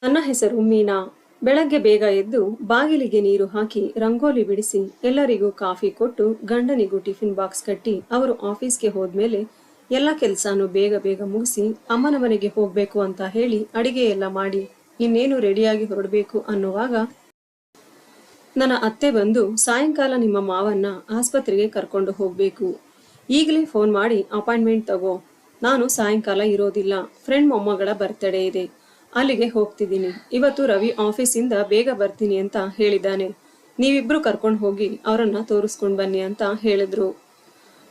ನನ್ನ ಹೆಸರು ಮೀನಾ. ಬೆಳಗ್ಗೆ ಬೇಗ ಎದ್ದು ಬಾಗಿಲಿಗೆ ನೀರು ಹಾಕಿ ರಂಗೋಲಿ ಬಿಡಿಸಿ ಎಲ್ಲರಿಗೂ ಕಾಫಿ ಕೊಟ್ಟು ಗಂಡನಿಗೂ ಟಿಫಿನ್ ಬಾಕ್ಸ್ ಕಟ್ಟಿ ಅವರು ಆಫೀಸ್ಗೆ ಹೋದ್ಮೇಲೆ ಎಲ್ಲ ಕೆಲಸನೂ ಬೇಗ ಬೇಗ ಮುಗಿಸಿ ಅಮ್ಮನ ಮನೆಗೆ ಹೋಗ್ಬೇಕು ಅಂತ ಹೇಳಿ ಅಡಿಗೆ ಎಲ್ಲ ಮಾಡಿ ಇನ್ನೇನು ರೆಡಿಯಾಗಿ ಹೊರಡಬೇಕು ಅನ್ನುವಾಗ ನನ್ನ ಅತ್ತೆ ಬಂದು ಸಾಯಂಕಾಲ ನಿಮ್ಮ ಮಾವನ್ನ ಆಸ್ಪತ್ರೆಗೆ ಕರ್ಕೊಂಡು ಹೋಗ್ಬೇಕು, ಈಗಲೇ ಫೋನ್ ಮಾಡಿ ಅಪಾಯಿಂಟ್ಮೆಂಟ್ ತಗೋ, ನಾನು ಸಾಯಂಕಾಲ ಇರೋದಿಲ್ಲ, ಫ್ರೆಂಡ್ ಮೊಮ್ಮಗಳ ಬರ್ತಡೇ ಇದೆ, ಅಲ್ಲಿಗೆ ಹೋಗ್ತಿದ್ದೀನಿ, ಇವತ್ತು ರವಿ ಆಫೀಸಿಂದ ಬೇಗ ಬರ್ತೀನಿ ಅಂತ ಹೇಳಿದ್ದಾನೆ, ನೀವಿಬ್ರು ಕರ್ಕೊಂಡು ಹೋಗಿ ಅವರನ್ನ ತೋರಿಸ್ಕೊಂಡು ಬನ್ನಿ ಅಂತ ಹೇಳಿದ್ರು.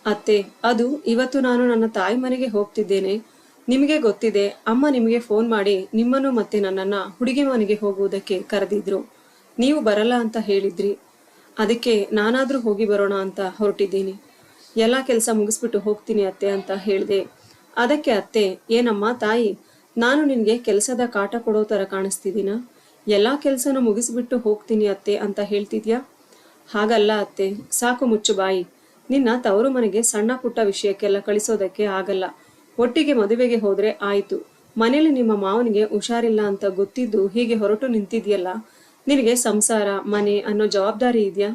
ಅತ್ತೆ, ಅದು ಇವತ್ತು ನಾನು ನನ್ನ ತಾಯಿ ಮನೆಗೆ ಹೋಗ್ತಿದ್ದೇನೆ, ನಿಮಗೆ ಗೊತ್ತಿದೆ ಅಮ್ಮ ನಿಮಗೆ ಫೋನ್ ಮಾಡಿ ನಿಮ್ಮನ್ನು ಮತ್ತೆ ನನ್ನನ್ನ ಹುಡುಗಿ ಮನೆಗೆ ಹೋಗುವುದಕ್ಕೆ ಕರೆದಿದ್ರು, ನೀವು ಬರಲ್ಲ ಅಂತ ಹೇಳಿದ್ರಿ, ಅದಕ್ಕೆ ನಾನಾದ್ರೂ ಹೋಗಿ ಬರೋಣ ಅಂತ ಹೊರಟಿದ್ದೀನಿ, ಎಲ್ಲ ಕೆಲಸ ಮುಗಿಸ್ಬಿಟ್ಟು ಹೋಗ್ತೀನಿ ಅತ್ತೆ ಅಂತ ಹೇಳಿದೆ. ಅದಕ್ಕೆ ಅತ್ತೆ, ಏನಮ್ಮ ತಾಯಿ, ನಾನು ನಿನ್ಗೆ ಕೆಲಸದ ಕಾಟ ಕೊಡೋ ತರ ಕಾಣಿಸ್ತಿದ್ದೀನ? ಎಲ್ಲಾ ಕೆಲಸನೂ ಮುಗಿಸ್ಬಿಟ್ಟು ಹೋಗ್ತೀನಿ ಅತ್ತೆ ಅಂತ ಹೇಳ್ತಿದ್ಯಾ? ಹಾಗಲ್ಲ ಅತ್ತೆ, ಸಾಕು ಮುಚ್ಚು ಬಾಯಿ, ನಿನ್ನ ತವರು ಮನೆಗೆ ಸಣ್ಣ ಪುಟ್ಟ ವಿಷಯಕ್ಕೆಲ್ಲ ಕಳಿಸೋದಕ್ಕೆ ಆಗಲ್ಲ, ಒಟ್ಟಿಗೆ ಮದುವೆಗೆ ಹೋದ್ರೆ ಆಯ್ತು, ಮನೇಲಿ ನಿಮ್ಮ ಮಾವನಿಗೆ ಹುಷಾರಿಲ್ಲ ಅಂತ ಗೊತ್ತಿದ್ದು ಹೀಗೆ ಹೊರಟು ನಿಂತಿದ್ಯಲ್ಲ, ನಿನಗೆ ಸಂಸಾರ ಮನೆ ಅನ್ನೋ ಜವಾಬ್ದಾರಿ ಇದೆಯಾ?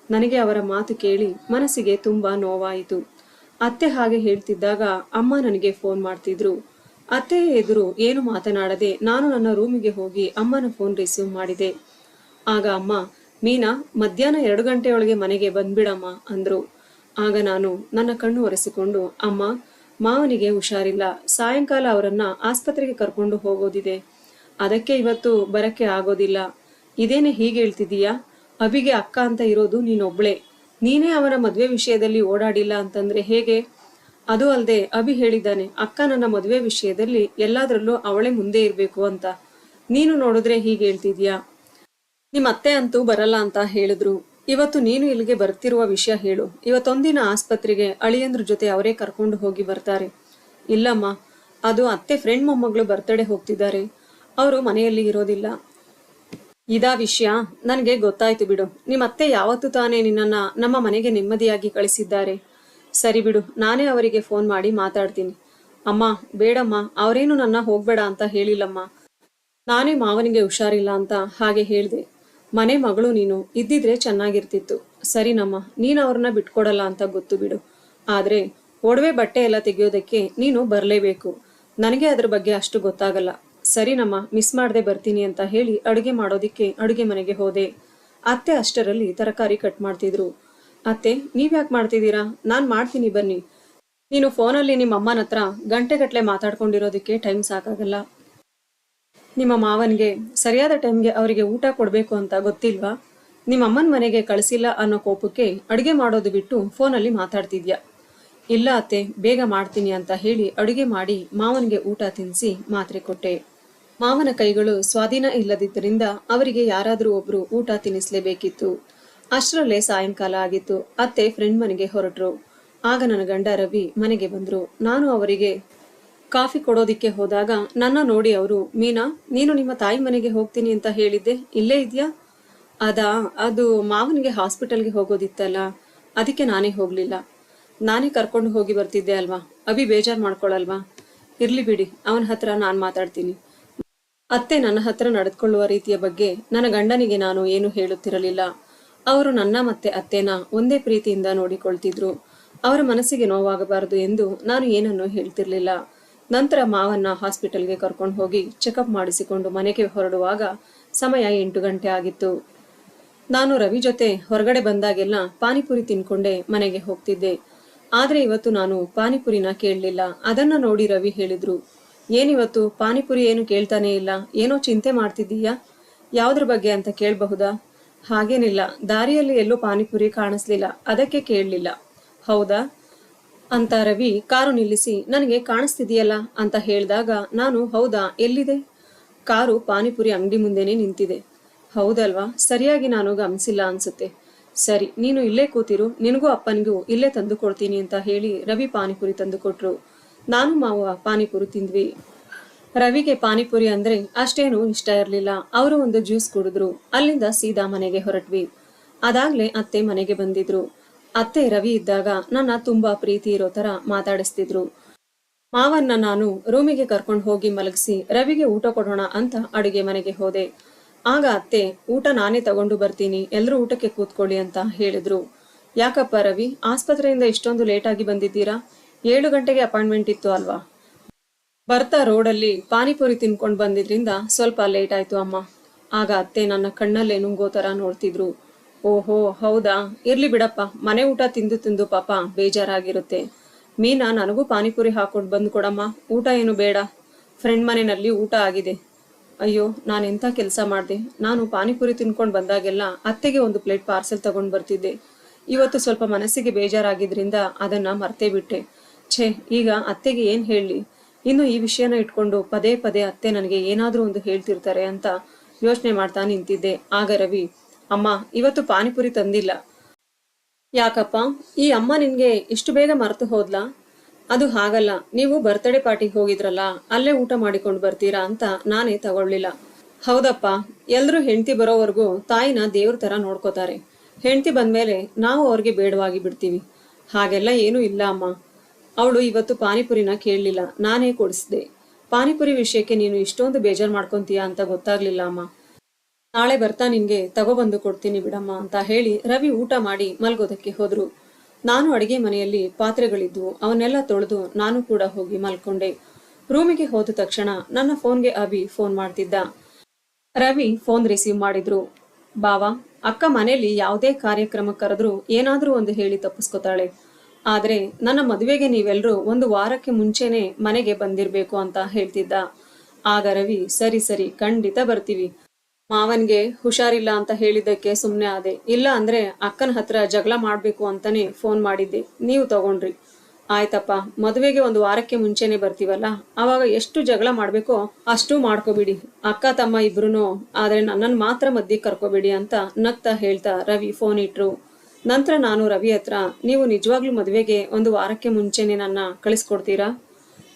ನನಗೆ ಅವರ ಮಾತು ಕೇಳಿ ಮನಸ್ಸಿಗೆ ತುಂಬಾ ನೋವಾಯಿತು. ಅತ್ತೆ ಹಾಗೆ ಹೇಳ್ತಿದ್ದಾಗ ಅಮ್ಮ ನನಗೆ ಫೋನ್ ಮಾಡ್ತಿದ್ರು. ಅತ್ತೆಯ ಎದುರು ಏನು ಮಾತನಾಡದೆ ನಾನು ನನ್ನ ರೂಮಿಗೆ ಹೋಗಿ ಅಮ್ಮನ ಫೋನ್ ರಿಸೀವ್ ಮಾಡಿದೆ. ಆಗ ಅಮ್ಮ, ಮೀನಾ, ಮಧ್ಯಾಹ್ನ 2 ಗಂಟೆಯೊಳಗೆ ಮನೆಗೆ ಬಂದ್ಬಿಡಮ್ಮ ಅಂದ್ರು. ಆಗ ನಾನು ನನ್ನ ಕಣ್ಣು ಒರೆಸಿಕೊಂಡು, ಅಮ್ಮ, ಮಾವನಿಗೆ ಹುಷಾರಿಲ್ಲ, ಸಾಯಂಕಾಲ ಅವರನ್ನ ಆಸ್ಪತ್ರೆಗೆ ಕರ್ಕೊಂಡು ಹೋಗೋದಿದೆ, ಅದಕ್ಕೆ ಇವತ್ತು ಬರಕ್ಕೆ ಆಗೋದಿಲ್ಲ. ಇದೇನೆ ಹೀಗೆ ಹೇಳ್ತಿದೀಯಾ? ಅಭಿಗೆ ಅಕ್ಕ ಅಂತ ಇರೋದು ನೀನೊಬ್ಳೆ, ನೀನೇ ಅವನ ಮದ್ವೆ ವಿಷಯದಲ್ಲಿ ಓಡಾಡಿಲ್ಲ ಅಂತಂದ್ರೆ ಹೇಗೆ? ಅದು ಅಲ್ಲದೆ ಅಭಿ ಹೇಳಿದ್ದಾನೆ, ಅಕ್ಕ ನನ್ನ ಮದುವೆ ವಿಷಯದಲ್ಲಿ ಎಲ್ಲಾದ್ರಲ್ಲೂ ಅವಳೇ ಮುಂದೆ ಇರ್ಬೇಕು ಅಂತ, ನೀನು ನೋಡಿದ್ರೆ ಹೀಗೆ ಹೇಳ್ತಿದ್ಯಾ? ನಿಮ್ಮ ಅತ್ತೆ ಅಂತೂ ಬರಲ್ಲ ಅಂತ ಹೇಳಿದ್ರು, ಇವತ್ತು ನೀನು ಇಲ್ಲಿಗೆ ಬರ್ತಿರುವ ವಿಷಯ ಹೇಳು, ಇವತ್ತೊಂದಿನ ಆಸ್ಪತ್ರೆಗೆ ಅಳಿಯಂದ್ರ ಜೊತೆ ಅವರೇ ಕರ್ಕೊಂಡು ಹೋಗಿ ಬರ್ತಾರೆ. ಇಲ್ಲಮ್ಮ, ಅದು ಅತ್ತೆ ಫ್ರೆಂಡ್ ಮೊಮ್ಮಗಳು ಬರ್ತಡೇ ಹೋಗ್ತಿದ್ದಾರೆ, ಅವರು ಮನೆಯಲ್ಲಿ ಇರೋದಿಲ್ಲ. ಇದಾ ವಿಷಯ? ನನಗೆ ಗೊತ್ತಾಯ್ತು ಬಿಡು, ನಿಮ್ಮ ಅತ್ತೆ ಯಾವತ್ತು ತಾನೇ ನಿನ್ನನ್ನ ನಮ್ಮ ಮನೆಗೆ ನೆಮ್ಮದಿಯಾಗಿ ಕಳಿಸಿದ್ದಾರೆ. ಸರಿ ಬಿಡು, ನಾನೇ ಅವರಿಗೆ ಫೋನ್ ಮಾಡಿ ಮಾತಾಡ್ತೀನಿ. ಅಮ್ಮ, ಬೇಡಮ್ಮ, ಅವರೇನು ನನ್ನ ಹೋಗ್ಬೇಡ ಅಂತ ಹೇಳಿಲ್ಲಮ್ಮ, ನಾನೇ ಮಾವನಿಗೆ ಹುಷಾರಿಲ್ಲ ಅಂತ ಹಾಗೆ ಹೇಳ್ದೆ. ಮನೆ ಮಗಳು ನೀನು ಇದ್ದಿದ್ರೆ ಚೆನ್ನಾಗಿರ್ತಿತ್ತು. ಸರಿನಮ್ಮ, ನೀನು ಅವ್ರನ್ನ ಬಿಟ್ಕೊಡಲ್ಲ ಅಂತ ಗೊತ್ತು ಬಿಡು, ಆದ್ರೆ ಒಡವೆ ಬಟ್ಟೆ ಎಲ್ಲ ತೆಗೆಯೋದಕ್ಕೆ ನೀನು ಬರಲೇಬೇಕು, ನನಗೆ ಅದ್ರ ಬಗ್ಗೆ ಅಷ್ಟು ಗೊತ್ತಾಗಲ್ಲ. ಸರಿನಮ್ಮ, ಮಿಸ್ ಮಾಡದೆ ಬರ್ತೀನಿ ಅಂತ ಹೇಳಿ ಅಡುಗೆ ಮಾಡೋದಿಕ್ಕೆ ಅಡುಗೆ ಮನೆಗೆ ಹೋದೆ. ಅತ್ತೆ ಅಷ್ಟರಲ್ಲಿ ತರಕಾರಿ ಕಟ್ ಮಾಡ್ತಿದ್ರು. ಅತ್ತೆ, ನೀವ್ಯಾಕೆ ಮಾಡ್ತಿದ್ದೀರಾ? ನಾನ್ ಮಾಡ್ತೀನಿ ಬನ್ನಿ. ನೀನು ಫೋನಲ್ಲಿ ನಿಮ್ಮ ಅಮ್ಮನ ಹತ್ರ ಗಂಟೆಗಟ್ಲೆ ಮಾತಾಡ್ಕೊಂಡಿರೋದಕ್ಕೆ ಟೈಮ್ ಸಾಕಾಗಲ್ಲ. ನಿಮ್ಮ ಮಾವನ್ಗೆ ಸರಿಯಾದ ಟೈಮ್ಗೆ ಅವರಿಗೆ ಊಟ ಕೊಡ್ಬೇಕು ಅಂತ ಗೊತ್ತಿಲ್ವಾ? ನಿಮ್ಮ ಅಮ್ಮನ ಮನೆಗೆ ಕಳಿಸಿಲ್ಲ ಅನ್ನೋ ಕೋಪಕ್ಕೆ ಅಡುಗೆ ಮಾಡೋದು ಬಿಟ್ಟು ಫೋನಲ್ಲಿ ಮಾತಾಡ್ತಿದ್ಯಾ? ಇಲ್ಲ ಅತ್ತೆ, ಬೇಗ ಮಾಡ್ತೀನಿ ಅಂತ ಹೇಳಿ ಅಡುಗೆ ಮಾಡಿ ಮಾವನಿಗೆ ಊಟ ತಿನ್ನಿಸಿ ಮಾತ್ರೆ ಕೊಟ್ಟೆ. ಮಾವನ ಕೈಗಳು ಸ್ವಾಧೀನ ಇಲ್ಲದಿದ್ದರಿಂದ ಅವರಿಗೆ ಯಾರಾದ್ರೂ ಒಬ್ರು ಊಟ ತಿನ್ನಿಸ್ಲೇಬೇಕಿತ್ತು. ಅಷ್ಟರಲ್ಲೇ ಸಾಯಂಕಾಲ ಆಗಿತ್ತು. ಅತ್ತೆ ಫ್ರೆಂಡ್ ಮನೆಗೆ ಹೊರಟ್ರು. ಆಗ ನನ್ನ ಗಂಡ ರವಿ ಮನೆಗೆ ಬಂದ್ರು. ನಾನು ಅವರಿಗೆ ಕಾಫಿ ಕೊಡೋದಿಕ್ಕೆ ಹೋದಾಗ ನನ್ನ ನೋಡಿ ಅವರು, ಮೀನಾ, ನೀನು ನಿಮ್ಮ ತಾಯಿ ಮನೆಗೆ ಹೋಗ್ತೀನಿ ಅಂತ ಹೇಳಿದ್ದೆ, ಇಲ್ಲೇ ಇದ್ಯಾ? ಅದು ಮಾವನಿಗೆ ಹಾಸ್ಪಿಟಲ್ಗೆ ಹೋಗೋದಿತ್ತಲ್ಲ, ಅದಕ್ಕೆ ನಾನೇ ಹೋಗ್ಲಿಲ್ಲ, ನಾನೇ ಕರ್ಕೊಂಡು ಹೋಗಿ ಬರ್ತಿದ್ದೆ ಅಲ್ವಾ, ಅಭಿ ಬೇಜಾರ್ ಮಾಡ್ಕೊಳಲ್ವಾ? ಇರ್ಲಿ ಬಿಡಿ, ಅವನ ಹತ್ರ ನಾನ್ ಮಾತಾಡ್ತೀನಿ. ಅತ್ತೆ ನನ್ನ ಹತ್ರ ನಡೆದುಕೊಳ್ಳುವ ರೀತಿಯ ಬಗ್ಗೆ ನನ್ನ ಗಂಡನಿಗೆ ನಾನು ಏನು ಹೇಳುತ್ತಿರಲಿಲ್ಲ. ಅವರು ನನ್ನ ಮತ್ತೆ ಅತ್ತೆನ ಒಂದೇ ಪ್ರೀತಿಯಿಂದ ನೋಡಿಕೊಳ್ತಿದ್ರು. ಅವರ ಮನಸ್ಸಿಗೆ ನೋವಾಗಬಾರದು ಎಂದು ನಾನು ಏನನ್ನೂ ಹೇಳ್ತಿರ್ಲಿಲ್ಲ. ನಂತರ ಮಾವನ್ನ ಹಾಸ್ಪಿಟಲ್ಗೆ ಕರ್ಕೊಂಡು ಹೋಗಿ ಚೆಕಪ್ ಮಾಡಿಸಿಕೊಂಡು ಮನೆಗೆ ಹೊರಡುವಾಗ ಸಮಯ 8 ಗಂಟೆ ಆಗಿತ್ತು. ನಾನು ರವಿ ಜೊತೆ ಹೊರಗಡೆ ಬಂದಾಗೆಲ್ಲ ಪಾನಿಪುರಿ ತಿನ್ಕೊಂಡೆ ಮನೆಗೆ ಹೋಗ್ತಿದ್ದೆ. ಆದ್ರೆ ಇವತ್ತು ನಾನು ಪಾನಿಪುರಿನ ಕೇಳಲಿಲ್ಲ. ಅದನ್ನ ನೋಡಿ ರವಿ ಹೇಳಿದ್ರು, ಏನಿವತ್ತು ಪಾನಿಪುರಿ ಏನು ಕೇಳ್ತಾನೆ ಇಲ್ಲ, ಏನೋ ಚಿಂತೆ ಮಾಡ್ತಿದ್ದೀಯಾ? ಯಾವ್ದ್ರ ಬಗ್ಗೆ ಅಂತ ಕೇಳಬಹುದಾ? ಹಾಗೇನಿಲ್ಲ, ದಾರಿಯಲ್ಲಿ ಎಲ್ಲೂ ಪಾನಿಪುರಿ ಕಾಣಿಸ್ಲಿಲ್ಲ, ಅದಕ್ಕೆ ಕೇಳಲಿಲ್ಲ. ಹೌದಾ ಅಂತ ರವಿ ಕಾರು ನಿಲ್ಲಿಸಿ ನನಗೆ ಕಾಣಿಸ್ತಿದೆಯಲ್ಲ ಅಂತ ಹೇಳಿದಾಗ ನಾನು, ಹೌದಾ, ಎಲ್ಲಿದೆ? ಕಾರು ಪಾನಿಪುರಿ ಅಂಗಡಿ ಮುಂದೆನೆ ನಿಂತಿದೆ. ಹೌದಲ್ವಾ, ಸರಿಯಾಗಿ ನಾನು ಗಮನಿಸಿಲ್ಲ ಅನ್ಸುತ್ತೆ. ಸರಿ, ನೀನು ಇಲ್ಲೇ ಕೂತಿರು, ನಿನಗೂ ಅಪ್ಪನಿಗೂ ಇಲ್ಲೇ ತಂದು ಕೊಡ್ತೀನಿ ಅಂತ ಹೇಳಿ ರವಿ ಪಾನಿಪುರಿ ತಂದು ಕೊಟ್ರು. ನಾನು ಮಾವ ಪಾನಿಪುರಿ ತಿಂದ್ವಿ. ರವಿಗೆ ಪಾನಿಪುರಿ ಅಂದ್ರೆ ಅಷ್ಟೇನು ಇಷ್ಟ ಇರ್ಲಿಲ್ಲ. ಅವರು ಒಂದು ಜ್ಯೂಸ್ ಕುಡಿದ್ರು. ಅಲ್ಲಿಂದ ಸೀದಾ ಮನೆಗೆ ಹೊರಟ್ವಿ. ಅದಾಗ್ಲೇ ಅತ್ತೆ ಮನೆಗೆ ಬಂದಿದ್ರು. ಅತ್ತೆ ರವಿ ಇದ್ದಾಗ ನನ್ನ ತುಂಬಾ ಪ್ರೀತಿ ಇರೋ ತರ ಮಾತಾಡಿಸ್ತಿದ್ರು. ಮಾವನ್ನ ನಾನು ರೂಮಿಗೆ ಕರ್ಕೊಂಡು ಹೋಗಿ ಮಲಗಿಸಿ ರವಿಗೆ ಊಟ ಕೊಡೋಣ ಅಂತ ಅಡುಗೆ ಮನೆಗೆ ಹೋದೆ. ಆಗ ಅತ್ತೆ ಊಟ ನಾನೇ ತಗೊಂಡು ಬರ್ತೀನಿ, ಎಲ್ರೂ ಊಟಕ್ಕೆ ಕೂತ್ಕೊಳ್ಳಿ ಅಂತ ಹೇಳಿದ್ರು. ಯಾಕಪ್ಪ ರವಿ, ಆಸ್ಪತ್ರೆಯಿಂದ ಇಷ್ಟೊಂದು ಲೇಟಾಗಿ ಬಂದಿದ್ದೀರಾ? 7 ಗಂಟೆಗೆ ಅಪಾಯಿಂಟ್ಮೆಂಟ್ ಇತ್ತು ಅಲ್ವಾ? ಬರ್ತಾ ರೋಡಲ್ಲಿ ಪಾನಿಪುರಿ ತಿನ್ಕೊಂಡು ಬಂದಿದ್ರಿಂದ ಸ್ವಲ್ಪ ಲೇಟ್ ಆಯ್ತು ಅಮ್ಮ. ಆಗ ಅತ್ತೆ ನನ್ನ ಕಣ್ಣಲ್ಲೇ ನುಂಗೋ ಥರ ನೋಡ್ತಿದ್ರು. ಓಹೋ ಹೌದಾ, ಇರ್ಲಿ ಬಿಡಪ್ಪ, ಮನೆ ಊಟ ತಿಂದು ತಿಂದು ಪಾಪ ಬೇಜಾರಾಗಿರುತ್ತೆ. ಮೀನಾ, ನನಗೂ ಪಾನಿಪುರಿ ಹಾಕೊಂಡು ಬಂದು ಕೊಡಮ್ಮ, ಊಟ ಏನು ಬೇಡ, ಫ್ರೆಂಡ್ ಮನೆಯಲ್ಲಿ ಊಟ ಆಗಿದೆ. ಅಯ್ಯೋ, ನಾನೆಂಥ ಕೆಲಸ ಮಾಡಿದೆ. ನಾನು ಪಾನಿಪುರಿ ತಿನ್ಕೊಂಡು ಬಂದಾಗೆಲ್ಲ ಅತ್ತೆಗೆ ಒಂದು ಪ್ಲೇಟ್ ಪಾರ್ಸೆಲ್ ತಗೊಂಡು ಬರ್ತಿದ್ದೆ. ಇವತ್ತು ಸ್ವಲ್ಪ ಮನಸ್ಸಿಗೆ ಬೇಜಾರಾಗಿದ್ರಿಂದ ಅದನ್ನ ಮರ್ತೇ ಬಿಟ್ಟೆ. ಛೇ, ಈಗ ಅತ್ತೆಗೆ ಏನು ಹೇಳಲಿ? ಇನ್ನು ಈ ವಿಷಯನ ಇಟ್ಕೊಂಡು ಪದೇ ಪದೇ ಅತ್ತೆ ನನಗೆ ಏನಾದರೂ ಒಂದು ಹೇಳ್ತಿರ್ತಾರೆ ಅಂತ ಯೋಚನೆ ಮಾಡ್ತಾ ನಿಂತಿದ್ದೆ. ಆಗ ರವಿ, ಅಮ್ಮ ಇವತ್ತು ಪಾನಿಪುರಿ ತಂದಿಲ್ಲ. ಯಾಕಪ್ಪ, ಈ ಅಮ್ಮ ನಿನ್ಗೆ ಇಷ್ಟು ಬೇಗ ಮರೆತು ಹೋದ್ಲಾ? ಅದು ಹಾಗಲ್ಲ, ನೀವು ಬರ್ತ್ಡೇ ಪಾರ್ಟಿಗೆ ಹೋಗಿದ್ರಲ್ಲ, ಅಲ್ಲೇ ಊಟ ಮಾಡಿಕೊಂಡು ಬರ್ತೀರಾ ಅಂತ ನಾನೇ ತಗೊಳ್ಳಿಲ್ಲ. ಹೌದಪ್ಪ, ಎಲ್ರೂ ಹೆಂಡತಿ ಬರೋವರೆಗೂ ತಾಯಿನ ದೇವ್ರ ತರ ನೋಡ್ಕೋತಾರೆ. ಹೆಂಡತಿ ಬಂದ್ಮೇಲೆ ನಾವು ಅವ್ರಿಗೆ ಬೇಡವಾಗಿ ಬಿಡ್ತೀವಿ. ಹಾಗೆಲ್ಲ ಏನೂ ಇಲ್ಲ ಅಮ್ಮ. ಅವಳು ಇವತ್ತು ಪಾನಿಪುರಿನ ಕೇಳಲಿಲ್ಲ, ನಾನೇ ಕೊಡಿಸ್ದೆ. ಪಾನಿಪುರಿ ವಿಷಯಕ್ಕೆ ನೀನು ಇಷ್ಟೊಂದು ಬೇಜಾರು ಮಾಡ್ಕೊಂತೀಯಾ ಅಂತ ಗೊತ್ತಾಗ್ಲಿಲ್ಲ ಅಮ್ಮ. ನಾಳೆ ಬರ್ತಾ ನಿನ್ಗೆ ತಗೊಬಂದು ಕೊಡ್ತೀನಿ ಬಿಡಮ್ಮ ಅಂತ ಹೇಳಿ ರವಿ ಊಟ ಮಾಡಿ ಮಲ್ಗೋದಕ್ಕೆ ಹೋದ್ರು. ನಾನು ಅಡಿಗೆ ಮನೆಯಲ್ಲಿ ಪಾತ್ರೆಗಳಿದ್ವು, ಅವನ್ನೆಲ್ಲ ತೊಳೆದು ನಾನು ಕೂಡ ಹೋಗಿ ಮಲ್ಕೊಂಡೆ. ರೂಮಿಗೆ ಹೋದ ತಕ್ಷಣ ನನ್ನ ಫೋನ್ಗೆ ಅಭಿ ಫೋನ್ ಮಾಡ್ತಿದ್ದ. ರವಿ ಫೋನ್ ರಿಸೀವ್ ಮಾಡಿದ್ರು. ಬಾವಾ, ಅಕ್ಕ ಮನೇಲಿ ಯಾವುದೇ ಕಾರ್ಯಕ್ರಮ ಕರೆದ್ರು ಏನಾದ್ರೂ ಒಂದು ಹೇಳಿ ತಪ್ಪಿಸ್ಕೊತಾಳೆ. ಆದ್ರೆ ನನ್ನ ಮದುವೆಗೆ ನೀವೆಲ್ಲರೂ 1 ವಾರಕ್ಕೆ ಮುಂಚೆನೆ ಮನೆಗೆ ಬಂದಿರ್ಬೇಕು ಅಂತ ಹೇಳ್ತಿದ್ದ. ಆಗ ರವಿ, ಸರಿ ಸರಿ, ಖಂಡಿತ ಬರ್ತೀವಿ. ಮಾವನ್ಗೆ ಹುಷಾರಿಲ್ಲ ಅಂತ ಹೇಳಿದ್ದಕ್ಕೆ ಸುಮ್ಮನೆ ಆದೆ, ಇಲ್ಲ ಅಂದ್ರೆ ಅಕ್ಕನ ಹತ್ರ ಜಗಳ ಮಾಡ್ಬೇಕು ಅಂತಾನೆ ಫೋನ್ ಮಾಡಿದ್ದೆ, ನೀವು ತಗೊಂಡ್ರಿ. ಆಯ್ತಪ್ಪ, ಮದುವೆಗೆ 1 ವಾರಕ್ಕೆ ಮುಂಚೆನೆ ಬರ್ತೀವಲ್ಲ, ಅವಾಗ ಎಷ್ಟು ಜಗಳ ಮಾಡ್ಬೇಕೋ ಅಷ್ಟು ಮಾಡ್ಕೋಬಿಡಿ, ಅಕ್ಕ ತಮ್ಮ ಇಬ್ರು, ಆದ್ರೆ ನನ್ನನ್ನು ಮಾತ್ರ ಮಧ್ಯೆ ಕರ್ಕೋಬೇಡಿ ಅಂತ ನಗ್ತಾ ಹೇಳ್ತಾ ರವಿ ಫೋನ್ ಇಟ್ರು. ನಂತರ ನಾನು ರವಿ ಹತ್ರ, ನೀವು ನಿಜವಾಗ್ಲೂ ಮದುವೆಗೆ 1 ವಾರಕ್ಕೆ ಮುಂಚೆನೆ ನನ್ನ ಕಳಿಸ್ಕೊಡ್ತೀರಾ?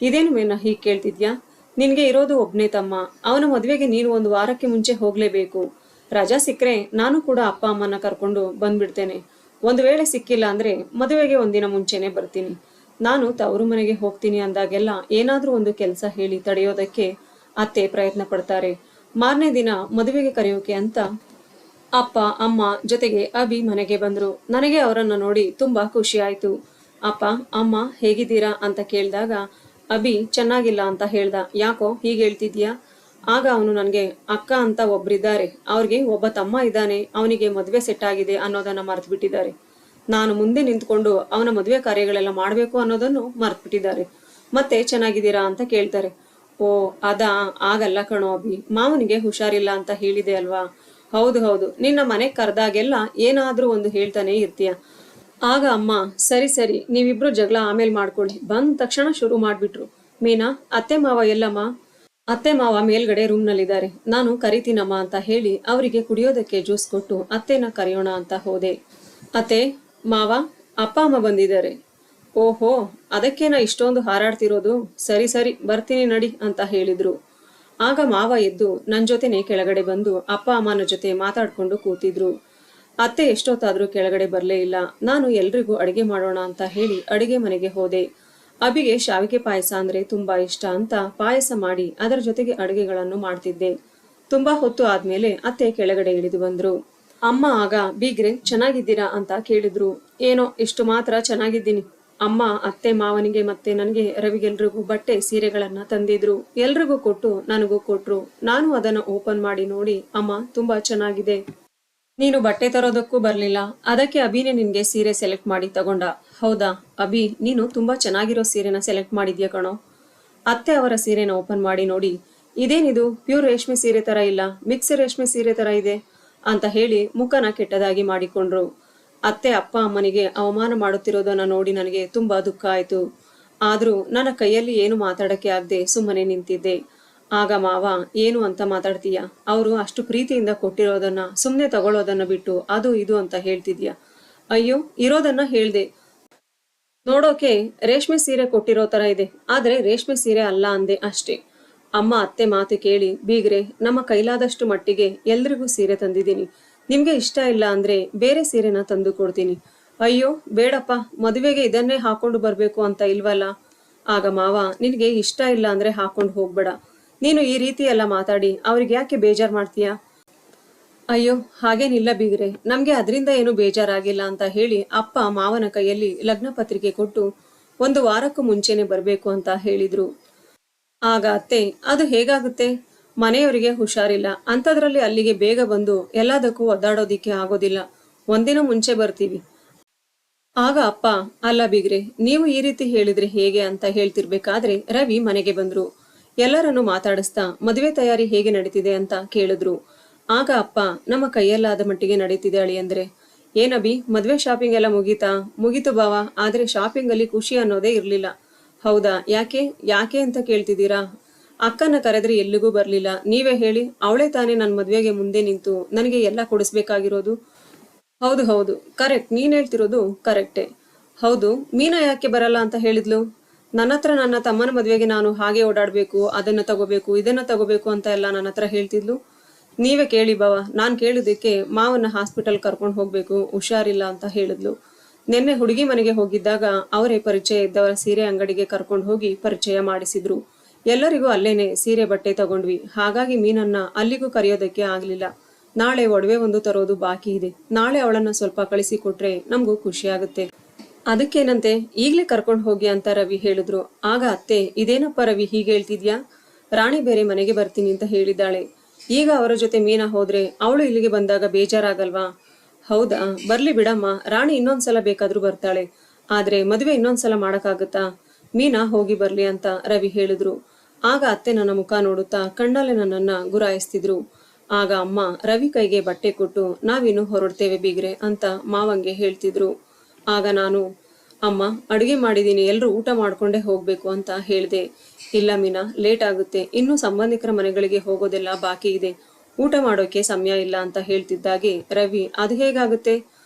ಇದೇನು ಮೇನ ಹೀಗೆ ಕೇಳ್ತಿದ್ಯಾ? ನಿನ್ಗೆ ಇರೋದು ಒಬ್ನೇ ತಮ್ಮ, ಅವನ ಮದುವೆಗೆ ನೀನು 1 ವಾರಕ್ಕೆ ಮುಂಚೆ ಹೋಗ್ಲೇಬೇಕು. ರಜಾ ಸಿಕ್ಕರೆ ನಾನು ಕೂಡ ಅಪ್ಪ ಅಮ್ಮನ ಕರ್ಕೊಂಡು ಬಂದ್ಬಿಡ್ತೇನೆ. ಒಂದು ವೇಳೆ ಸಿಕ್ಕಿಲ್ಲ ಅಂದ್ರೆ ಮದುವೆಗೆ 1 ದಿನ ಮುಂಚೆನೆ ಬರ್ತೀನಿ. ನಾನು ತವರು ಮನೆಗೆ ಹೋಗ್ತೀನಿ ಅಂದಾಗೆಲ್ಲ ಏನಾದ್ರೂ ಒಂದು ಕೆಲಸ ಹೇಳಿ ತಡೆಯೋದಕ್ಕೆ ಅತ್ತೆ ಪ್ರಯತ್ನ ಪಡ್ತಾರೆ. ಮಾರನೇ ದಿನ ಮದುವೆಗೆ ಕರೆಯೋಕೆ ಅಂತ ಅಪ್ಪ ಅಮ್ಮ ಜೊತೆಗೆ ಅಭಿ ಮನೆಗೆ ಬಂದ್ರು. ನನಗೆ ಅವರನ್ನ ನೋಡಿ ತುಂಬಾ ಖುಷಿ ಆಯ್ತು. ಅಪ್ಪ ಅಮ್ಮ ಹೇಗಿದ್ದೀರಾ ಅಂತ ಕೇಳಿದಾಗ ಅಭಿ ಚೆನ್ನಾಗಿಲ್ಲ ಅಂತ ಹೇಳ್ದ. ಯಾಕೋ ಹೀಗೆ ಹೇಳ್ತಿದ್ಯಾ? ಆಗ ಅವನು ನನಗೆ, ಅಕ್ಕ ಅಂತ ಒಬ್ರಿದ್ದಾರೆ, ಅವ್ರಿಗೆ ಒಬ್ಬ ತಮ್ಮ ಇದ್ದಾನೆ, ಅವನಿಗೆ ಮದುವೆ ಸೆಟ್ ಆಗಿದೆ ಅನ್ನೋದನ್ನ ಮರ್ತು ಬಿಟ್ಟಿದ್ದಾರೆ. ನಾನು ಮುಂದೆ ನಿಂತ್ಕೊಂಡು ಅವನ ಮದುವೆ ಕಾರ್ಯಗಳೆಲ್ಲ ಮಾಡಬೇಕು ಅನ್ನೋದನ್ನು ಮರ್ತು ಬಿಟ್ಟಿದ್ದಾರೆ. ಮತ್ತೆ ಚೆನ್ನಾಗಿದ್ದೀರಾ ಅಂತ ಕೇಳ್ತಾರೆ. ಓ ಅದಾ, ಆಗಲ್ಲ ಕಣೋ ಅಭಿ, ಮಾವನಿಗೆ ಹುಷಾರಿಲ್ಲ ಅಂತ ಹೇಳಿದೆ ಅಲ್ವಾ? ಹೌದು ಹೌದು, ನಿನ್ನ ಮನೆಗೆ ಕರೆದಾಗೆಲ್ಲ ಏನಾದ್ರೂ ಒಂದು ಹೇಳ್ತಾನೆ ಇರ್ತೀಯ. ಆಗ ಅಮ್ಮ, ಸರಿ ಸರಿ, ನೀವಿಬ್ರು ಜಗಳ ಆಮೇಲೆ ಮಾಡ್ಕೊಳ್ಳಿ, ಬಂದ ತಕ್ಷಣ ಶುರು ಮಾಡ್ಬಿಟ್ರು. ಮೀನಾ, ಅತ್ತೆ ಮಾವ ಎಲ್ಲಮ್ಮ? ಅತ್ತೆ ಮಾವ ಮೇಲ್ಗಡೆ ರೂಮ್ನಲ್ಲಿದ್ದಾರೆ, ನಾನು ಕರಿತೀನಮ್ಮ ಅಂತ ಹೇಳಿ ಅವರಿಗೆ ಕುಡಿಯೋದಕ್ಕೆ ಜ್ಯೂಸ್ ಕೊಟ್ಟು ಅತ್ತೆನ ಕರೆಯೋಣ ಅಂತ ಹೋದೆ. ಅತ್ತೆ ಮಾವ, ಅಪ್ಪ ಅಮ್ಮ ಬಂದಿದ್ದಾರೆ. ಓಹೋ, ಅದಕ್ಕೇನ ಇಷ್ಟೊಂದು ಹಾರಾಡ್ತಿರೋದು? ಸರಿ ಸರಿ, ಬರ್ತೀನಿ ನಡಿ ಅಂತ ಹೇಳಿದ್ರು. ಆಗ ಮಾವ ಎದ್ದು ನನ್ನ ಜೊತೆನೆ ಕೆಳಗಡೆ ಬಂದು ಅಪ್ಪ ಅಮ್ಮನ ಜೊತೆ ಮಾತಾಡ್ಕೊಂಡು ಕೂತಿದ್ರು. ಅತ್ತೆ ಎಷ್ಟೊತ್ತಾದ್ರೂ ಕೆಳಗಡೆ ಬರ್ಲೇ ಇಲ್ಲ. ನಾನು ಎಲ್ರಿಗೂ ಅಡಿಗೆ ಮಾಡೋಣ ಅಂತ ಹೇಳಿ ಅಡಿಗೆ ಮನೆಗೆ ಹೋದೆ. ಅಭಿಗೆ ಶಾವಿಗೆ ಪಾಯಸ ಅಂದ್ರೆ ತುಂಬಾ ಇಷ್ಟ ಅಂತ ಪಾಯಸ ಮಾಡಿ ಅದರ ಜೊತೆಗೆ ಅಡುಗೆಗಳನ್ನು ಮಾಡ್ತಿದ್ದೆ. ತುಂಬಾ ಹೊತ್ತು ಆದ್ಮೇಲೆ ಅತ್ತೆ ಕೆಳಗಡೆ ಇಳಿದು ಬಂದ್ರು. ಅಮ್ಮ ಆಗ, ಬೀಗ್ರೆ ಚೆನ್ನಾಗಿದ್ದೀರಾ ಅಂತ ಕೇಳಿದ್ರು. ಏನೋ ಇಷ್ಟು ಮಾತ್ರ ಚೆನ್ನಾಗಿದ್ದೀನಿ. ಅಮ್ಮ ಅತ್ತೆ ಮಾವನಿಗೆ ಮತ್ತೆ ನನಗೆ ರವಿಗೆಲ್ರಿಗೂ ಬಟ್ಟೆ ಸೀರೆಗಳನ್ನ ತಂದಿದ್ರು. ಎಲ್ರಿಗೂ ಕೊಟ್ಟು ನನಗೂ ಕೊಟ್ರು. ನಾನು ಅದನ್ನ ಓಪನ್ ಮಾಡಿ ನೋಡಿ, ಅಮ್ಮ ತುಂಬಾ ಚೆನ್ನಾಗಿದೆ, ನೀನು ಬಟ್ಟೆ ತರೋದಕ್ಕೂ ಬರ್ಲಿಲ್ಲ, ಅದಕ್ಕೆ ಅಭಿನೇ ನಿನ್ಗೆ ಸೀರೆ ಸೆಲೆಕ್ಟ್ ಮಾಡಿ ತಗೊಂಡ. ಹೌದಾ ಅಭಿ, ನೀನು ತುಂಬಾ ಚೆನ್ನಾಗಿರೋ ಸೀರೆನ ಸೆಲೆಕ್ಟ್ ಮಾಡಿದ್ಯಾ ಕಣೋ. ಅತ್ತೆ ಅವರ ಸೀರೆನ ಓಪನ್ ಮಾಡಿ ನೋಡಿ, ಇದೇನಿದು, ಪ್ಯೂರ್ ರೇಷ್ಮೆ ಸೀರೆ ತರ ಇಲ್ಲ, ಮಿಕ್ಸ್ ರೇಷ್ಮೆ ಸೀರೆ ತರ ಇದೆ ಅಂತ ಹೇಳಿ ಮುಖನ ಕೆಟ್ಟದಾಗಿ ಮಾಡಿಕೊಂಡ್ರು. ಅತ್ತೆ ಅಪ್ಪ ಅಮ್ಮನಿಗೆ ಅವಮಾನ ಮಾಡುತ್ತಿರೋದನ್ನ ನೋಡಿ ನನಗೆ ತುಂಬಾ ದುಃಖ ಆಯ್ತು. ಆದ್ರೂ ನನ್ನ ಕೈಯಲ್ಲಿ ಏನು ಮಾತಾಡಕ್ಕೆ ಆಗದೆ ಸುಮ್ಮನೆ ನಿಂತಿದ್ದೆ. ಆಗ ಮಾವ, ಏನು ಅಂತ ಮಾತಾಡ್ತೀಯ? ಅವರು ಅಷ್ಟು ಪ್ರೀತಿಯಿಂದ ಕೊಟ್ಟಿರೋದನ್ನ ಸುಮ್ಮನೆ ತಗೊಳ್ಳೋದನ್ನ ಬಿಟ್ಟು ಅದು ಇದು ಅಂತ ಹೇಳ್ತಿದ್ಯಾ? ಅಯ್ಯೋ, ಇರೋದನ್ನ ಹೇಳ್ದೆ. ನೋಡೋಕೆ ರೇಷ್ಮೆ ಸೀರೆ ಕೊಟ್ಟಿರೋ ತರ ಇದೆ, ಆದ್ರೆ ರೇಷ್ಮೆ ಸೀರೆ ಅಲ್ಲ ಅಂದೆ ಅಷ್ಟೇ. ಅಮ್ಮ ಅತ್ತೆ ಮಾತು ಕೇಳಿ, ಬೀಗ್ರೆ, ನಮ್ಮ ಕೈಲಾದಷ್ಟು ಮಟ್ಟಿಗೆ ಎಲ್ರಿಗೂ ಸೀರೆ ತಂದಿದ್ದೀನಿ, ನಿಮ್ಗೆ ಇಷ್ಟ ಇಲ್ಲ ಅಂದ್ರೆ ಬೇರೆ ಸೀರೆನ ತಂದು ಕೊಡ್ತೀನಿ. ಅಯ್ಯೋ ಬೇಡಪ್ಪ, ಮದುವೆಗೆ ಇದನ್ನೇ ಹಾಕೊಂಡು ಬರ್ಬೇಕು ಅಂತ ಇಲ್ವಲ್ಲ. ಆಗ ಮಾವ, ನಿನಗೆ ಇಷ್ಟ ಇಲ್ಲ ಅಂದ್ರೆ ಹಾಕೊಂಡು ಹೋಗ್ಬೇಡ. ನೀನು ಈ ರೀತಿ ಎಲ್ಲ ಮಾತಾಡಿ ಅವ್ರಿಗೆ ಯಾಕೆ ಬೇಜಾರ್ ಮಾಡ್ತೀಯಾ? ಅಯ್ಯೋ ಹಾಗೇನಿಲ್ಲ ಬೀಗ್ರೆ, ನಮ್ಗೆ ಅದರಿಂದ ಏನು ಬೇಜಾರಾಗಿಲ್ಲ ಅಂತ ಹೇಳಿ ಅಪ್ಪ ಮಾವನ ಕೈಯಲ್ಲಿ ಲಗ್ನ ಪತ್ರಿಕೆ ಕೊಟ್ಟು 1 ವಾರಕ್ಕೂ ಮುಂಚೆನೆ ಬರ್ಬೇಕು ಅಂತ ಹೇಳಿದ್ರು. ಆಗ ಅತ್ತೆ, ಅದು ಹೇಗಾಗುತ್ತೆ? ಮನೆಯವರಿಗೆ ಹುಷಾರಿಲ್ಲ ಅಂಥದ್ರಲ್ಲಿ ಅಲ್ಲಿಗೆ ಬೇಗ ಬಂದು ಎಲ್ಲದಕ್ಕೂ ಒದ್ದಾಡೋದಿಕ್ಕೆ ಆಗೋದಿಲ್ಲ. ಒಂದಿನ ಮುಂಚೆ ಬರ್ತೀವಿ. ಆಗ ಅಪ್ಪ, ಅಲ್ಲ ಬೀಗ್ರೆ, ನೀವು ಈ ರೀತಿ ಹೇಳಿದ್ರೆ ಹೇಗೆ ಅಂತ ಹೇಳ್ತಿರ್ಬೇಕಾದ್ರೆ ರವಿ ಮನೆಗೆ ಬಂದ್ರು. ಎಲ್ಲರನ್ನು ಮಾತಾಡಿಸ್ತಾ ಮದುವೆ ತಯಾರಿ ಹೇಗೆ ನಡೀತಿದೆ ಅಂತ ಕೇಳಿದ್ರು. ಆಗ ಅಪ್ಪ, ನಮ್ಮ ಕೈಯಲ್ಲಾದ ಮಟ್ಟಿಗೆ ನಡೀತಿದೆ ಅಳಿಯಂದ್ರೆ. ಏನಬಿ, ಮದ್ವೆ ಶಾಪಿಂಗ್ ಎಲ್ಲ ಮುಗೀತಾ? ಮುಗೀತು ಬಾವ, ಆದ್ರೆ ಶಾಪಿಂಗ್ ಅಲ್ಲಿ ಖುಷಿ ಅನ್ನೋದೇ ಇರ್ಲಿಲ್ಲ. ಹೌದಾ, ಯಾಕೆ ಯಾಕೆ ಅಂತ ಕೇಳ್ತಿದ್ದೀರಾ? ಅಕ್ಕನ ಕರೆದ್ರೆ ಎಲ್ಲಿಗೂ ಬರ್ಲಿಲ್ಲ. ನೀವೇ ಹೇಳಿ, ಅವಳೇ ತಾನೇ ನನ್ನ ಮದ್ವೆಗೆ ಮುಂದೆ ನಿಂತು ನನಗೆ ಎಲ್ಲ ಕೊಡಿಸ್ಬೇಕಾಗಿರೋದು. ಹೌದು ಹೌದು, ಕರೆಕ್ಟ್, ನೀನ್ ಹೇಳ್ತಿರೋದು ಕರೆಕ್ಟೇ. ಹೌದು, ಮೀನಾ ಯಾಕೆ ಬರಲ್ಲ ಅಂತ ಹೇಳಿದ್ಲು? ನನ್ನ ಹತ್ರ ನನ್ನ ತಮ್ಮನ ಮದ್ವೆಗೆ ನಾನು ಹಾಗೆ ಓಡಾಡ್ಬೇಕು, ಅದನ್ನ ತಗೋಬೇಕು, ಇದನ್ನ ತಗೋಬೇಕು ಅಂತ ಎಲ್ಲ ನನ್ನ ಹತ್ರ ಹೇಳ್ತಿದ್ಲು. ನೀವೇ ಕೇಳಿ ಬಾವ, ನಾನ್ ಕೇಳಿದಕ್ಕೆ ಮಾವನ್ನ ಹಾಸ್ಪಿಟಲ್ ಕರ್ಕೊಂಡು ಹೋಗ್ಬೇಕು, ಹುಷಾರಿಲ್ಲ ಅಂತ ಹೇಳಿದ್ಲು. ನಿನ್ನೆ ಹುಡುಗಿ ಮನೆಗೆ ಹೋಗಿದ್ದಾಗ ಅವರೇ ಪರಿಚಯ ಇದ್ದವರ ಸೀರೆ ಅಂಗಡಿಗೆ ಕರ್ಕೊಂಡು ಹೋಗಿ ಪರಿಚಯ ಮಾಡಿಸಿದ್ರು. ಎಲ್ಲರಿಗೂ ಅಲ್ಲೇನೆ ಸೀರೆ ಬಟ್ಟೆ ತಗೊಂಡ್ವಿ. ಹಾಗಾಗಿ ಮೀನನ್ನ ಅಲ್ಲಿಗೂ ಕರೆಯೋದಕ್ಕೆ ಆಗ್ಲಿಲ್ಲ. ನಾಳೆ ಒಡವೆ ಒಂದು ತರೋದು ಬಾಕಿ ಇದೆ. ನಾಳೆ ಅವಳನ್ನ ಸ್ವಲ್ಪ ಕಳಿಸಿ ಕೊಟ್ರೆ ನಮಗೂ ಖುಷಿ ಆಗುತ್ತೆ. ಅದಕ್ಕೇನಂತೆ, ಈಗ್ಲೇ ಕರ್ಕೊಂಡು ಹೋಗಿ ಅಂತ ರವಿ ಹೇಳಿದ್ರು. ಆಗ ಅತ್ತೆ, ಇದೇನಪ್ಪ ರವಿ ಹೀಗೆ ಹೇಳ್ತಿದ್ಯಾ? ರಾಣಿ ಬೇರೆ ಮನೆಗೆ ಬರ್ತೀನಿ ಅಂತ ಹೇಳಿದ್ದಾಳೆ. ಈಗ ಅವರ ಜೊತೆ ಮೀನಾ ಹೋದ್ರೆ ಅವಳು ಇಲ್ಲಿಗೆ ಬಂದಾಗ ಬೇಜಾರಾಗಲ್ವಾ? ಹೌದಾ, ಬರ್ಲಿ ಬಿಡಮ್ಮ, ರಾಣಿ ಇನ್ನೊಂದ್ಸಲ ಬೇಕಾದ್ರೂ ಬರ್ತಾಳೆ. ಆದ್ರೆ ಮದುವೆ ಇನ್ನೊಂದ್ಸಲ ಮಾಡಕ್ಕಾಗತ್ತಾ? ಮೀನಾ ಹೋಗಿ ಬರ್ಲಿ ಅಂತ ರವಿ ಹೇಳಿದ್ರು. ಆಗ ಅತ್ತೆ ನನ್ನ ಮುಖ ನೋಡುತ್ತಾ ಕಣ್ಣಲ್ಲೇ ನನ್ನನ್ನ ಗುರಾಯಿಸ್ತಿದ್ರು. ಆಗ ಅಮ್ಮ ರವಿ ಕೈಗೆ ಬಟ್ಟೆ ಕೊಟ್ಟು, ನಾವಿನ್ನು ಹೊರಡ್ತೇವೆ ಬೀಗ್ರೆ ಅಂತ ಮಾವಂಗೆ ಹೇಳ್ತಿದ್ರು. ಆಗ ನಾನು, ಅಮ್ಮ ಅಡುಗೆ ಮಾಡಿದೀನಿ, ಎಲ್ರು ಊಟ ಮಾಡ್ಕೊಂಡೇ ಹೋಗ್ಬೇಕು ಅಂತ ಹೇಳ್ದೆ. ಇಲ್ಲ ಮೀನಾ, ಲೇಟ್ ಆಗುತ್ತೆ, ಇನ್ನು ಸಂಬಂಧಿಕರ ಮನೆಗಳಿಗೆ ಹೋಗೋದೆಲ್ಲ ಬಾಕಿ ಇದೆ, ಊಟ ಮಾಡೋಕೆ ಸಮಯ ಇಲ್ಲ ಅಂತ ಹೇಳ್ತಿದ್ದಾಗೆ ರವಿ, ಅದು ಹೇಗಾಗುತ್ತೆ?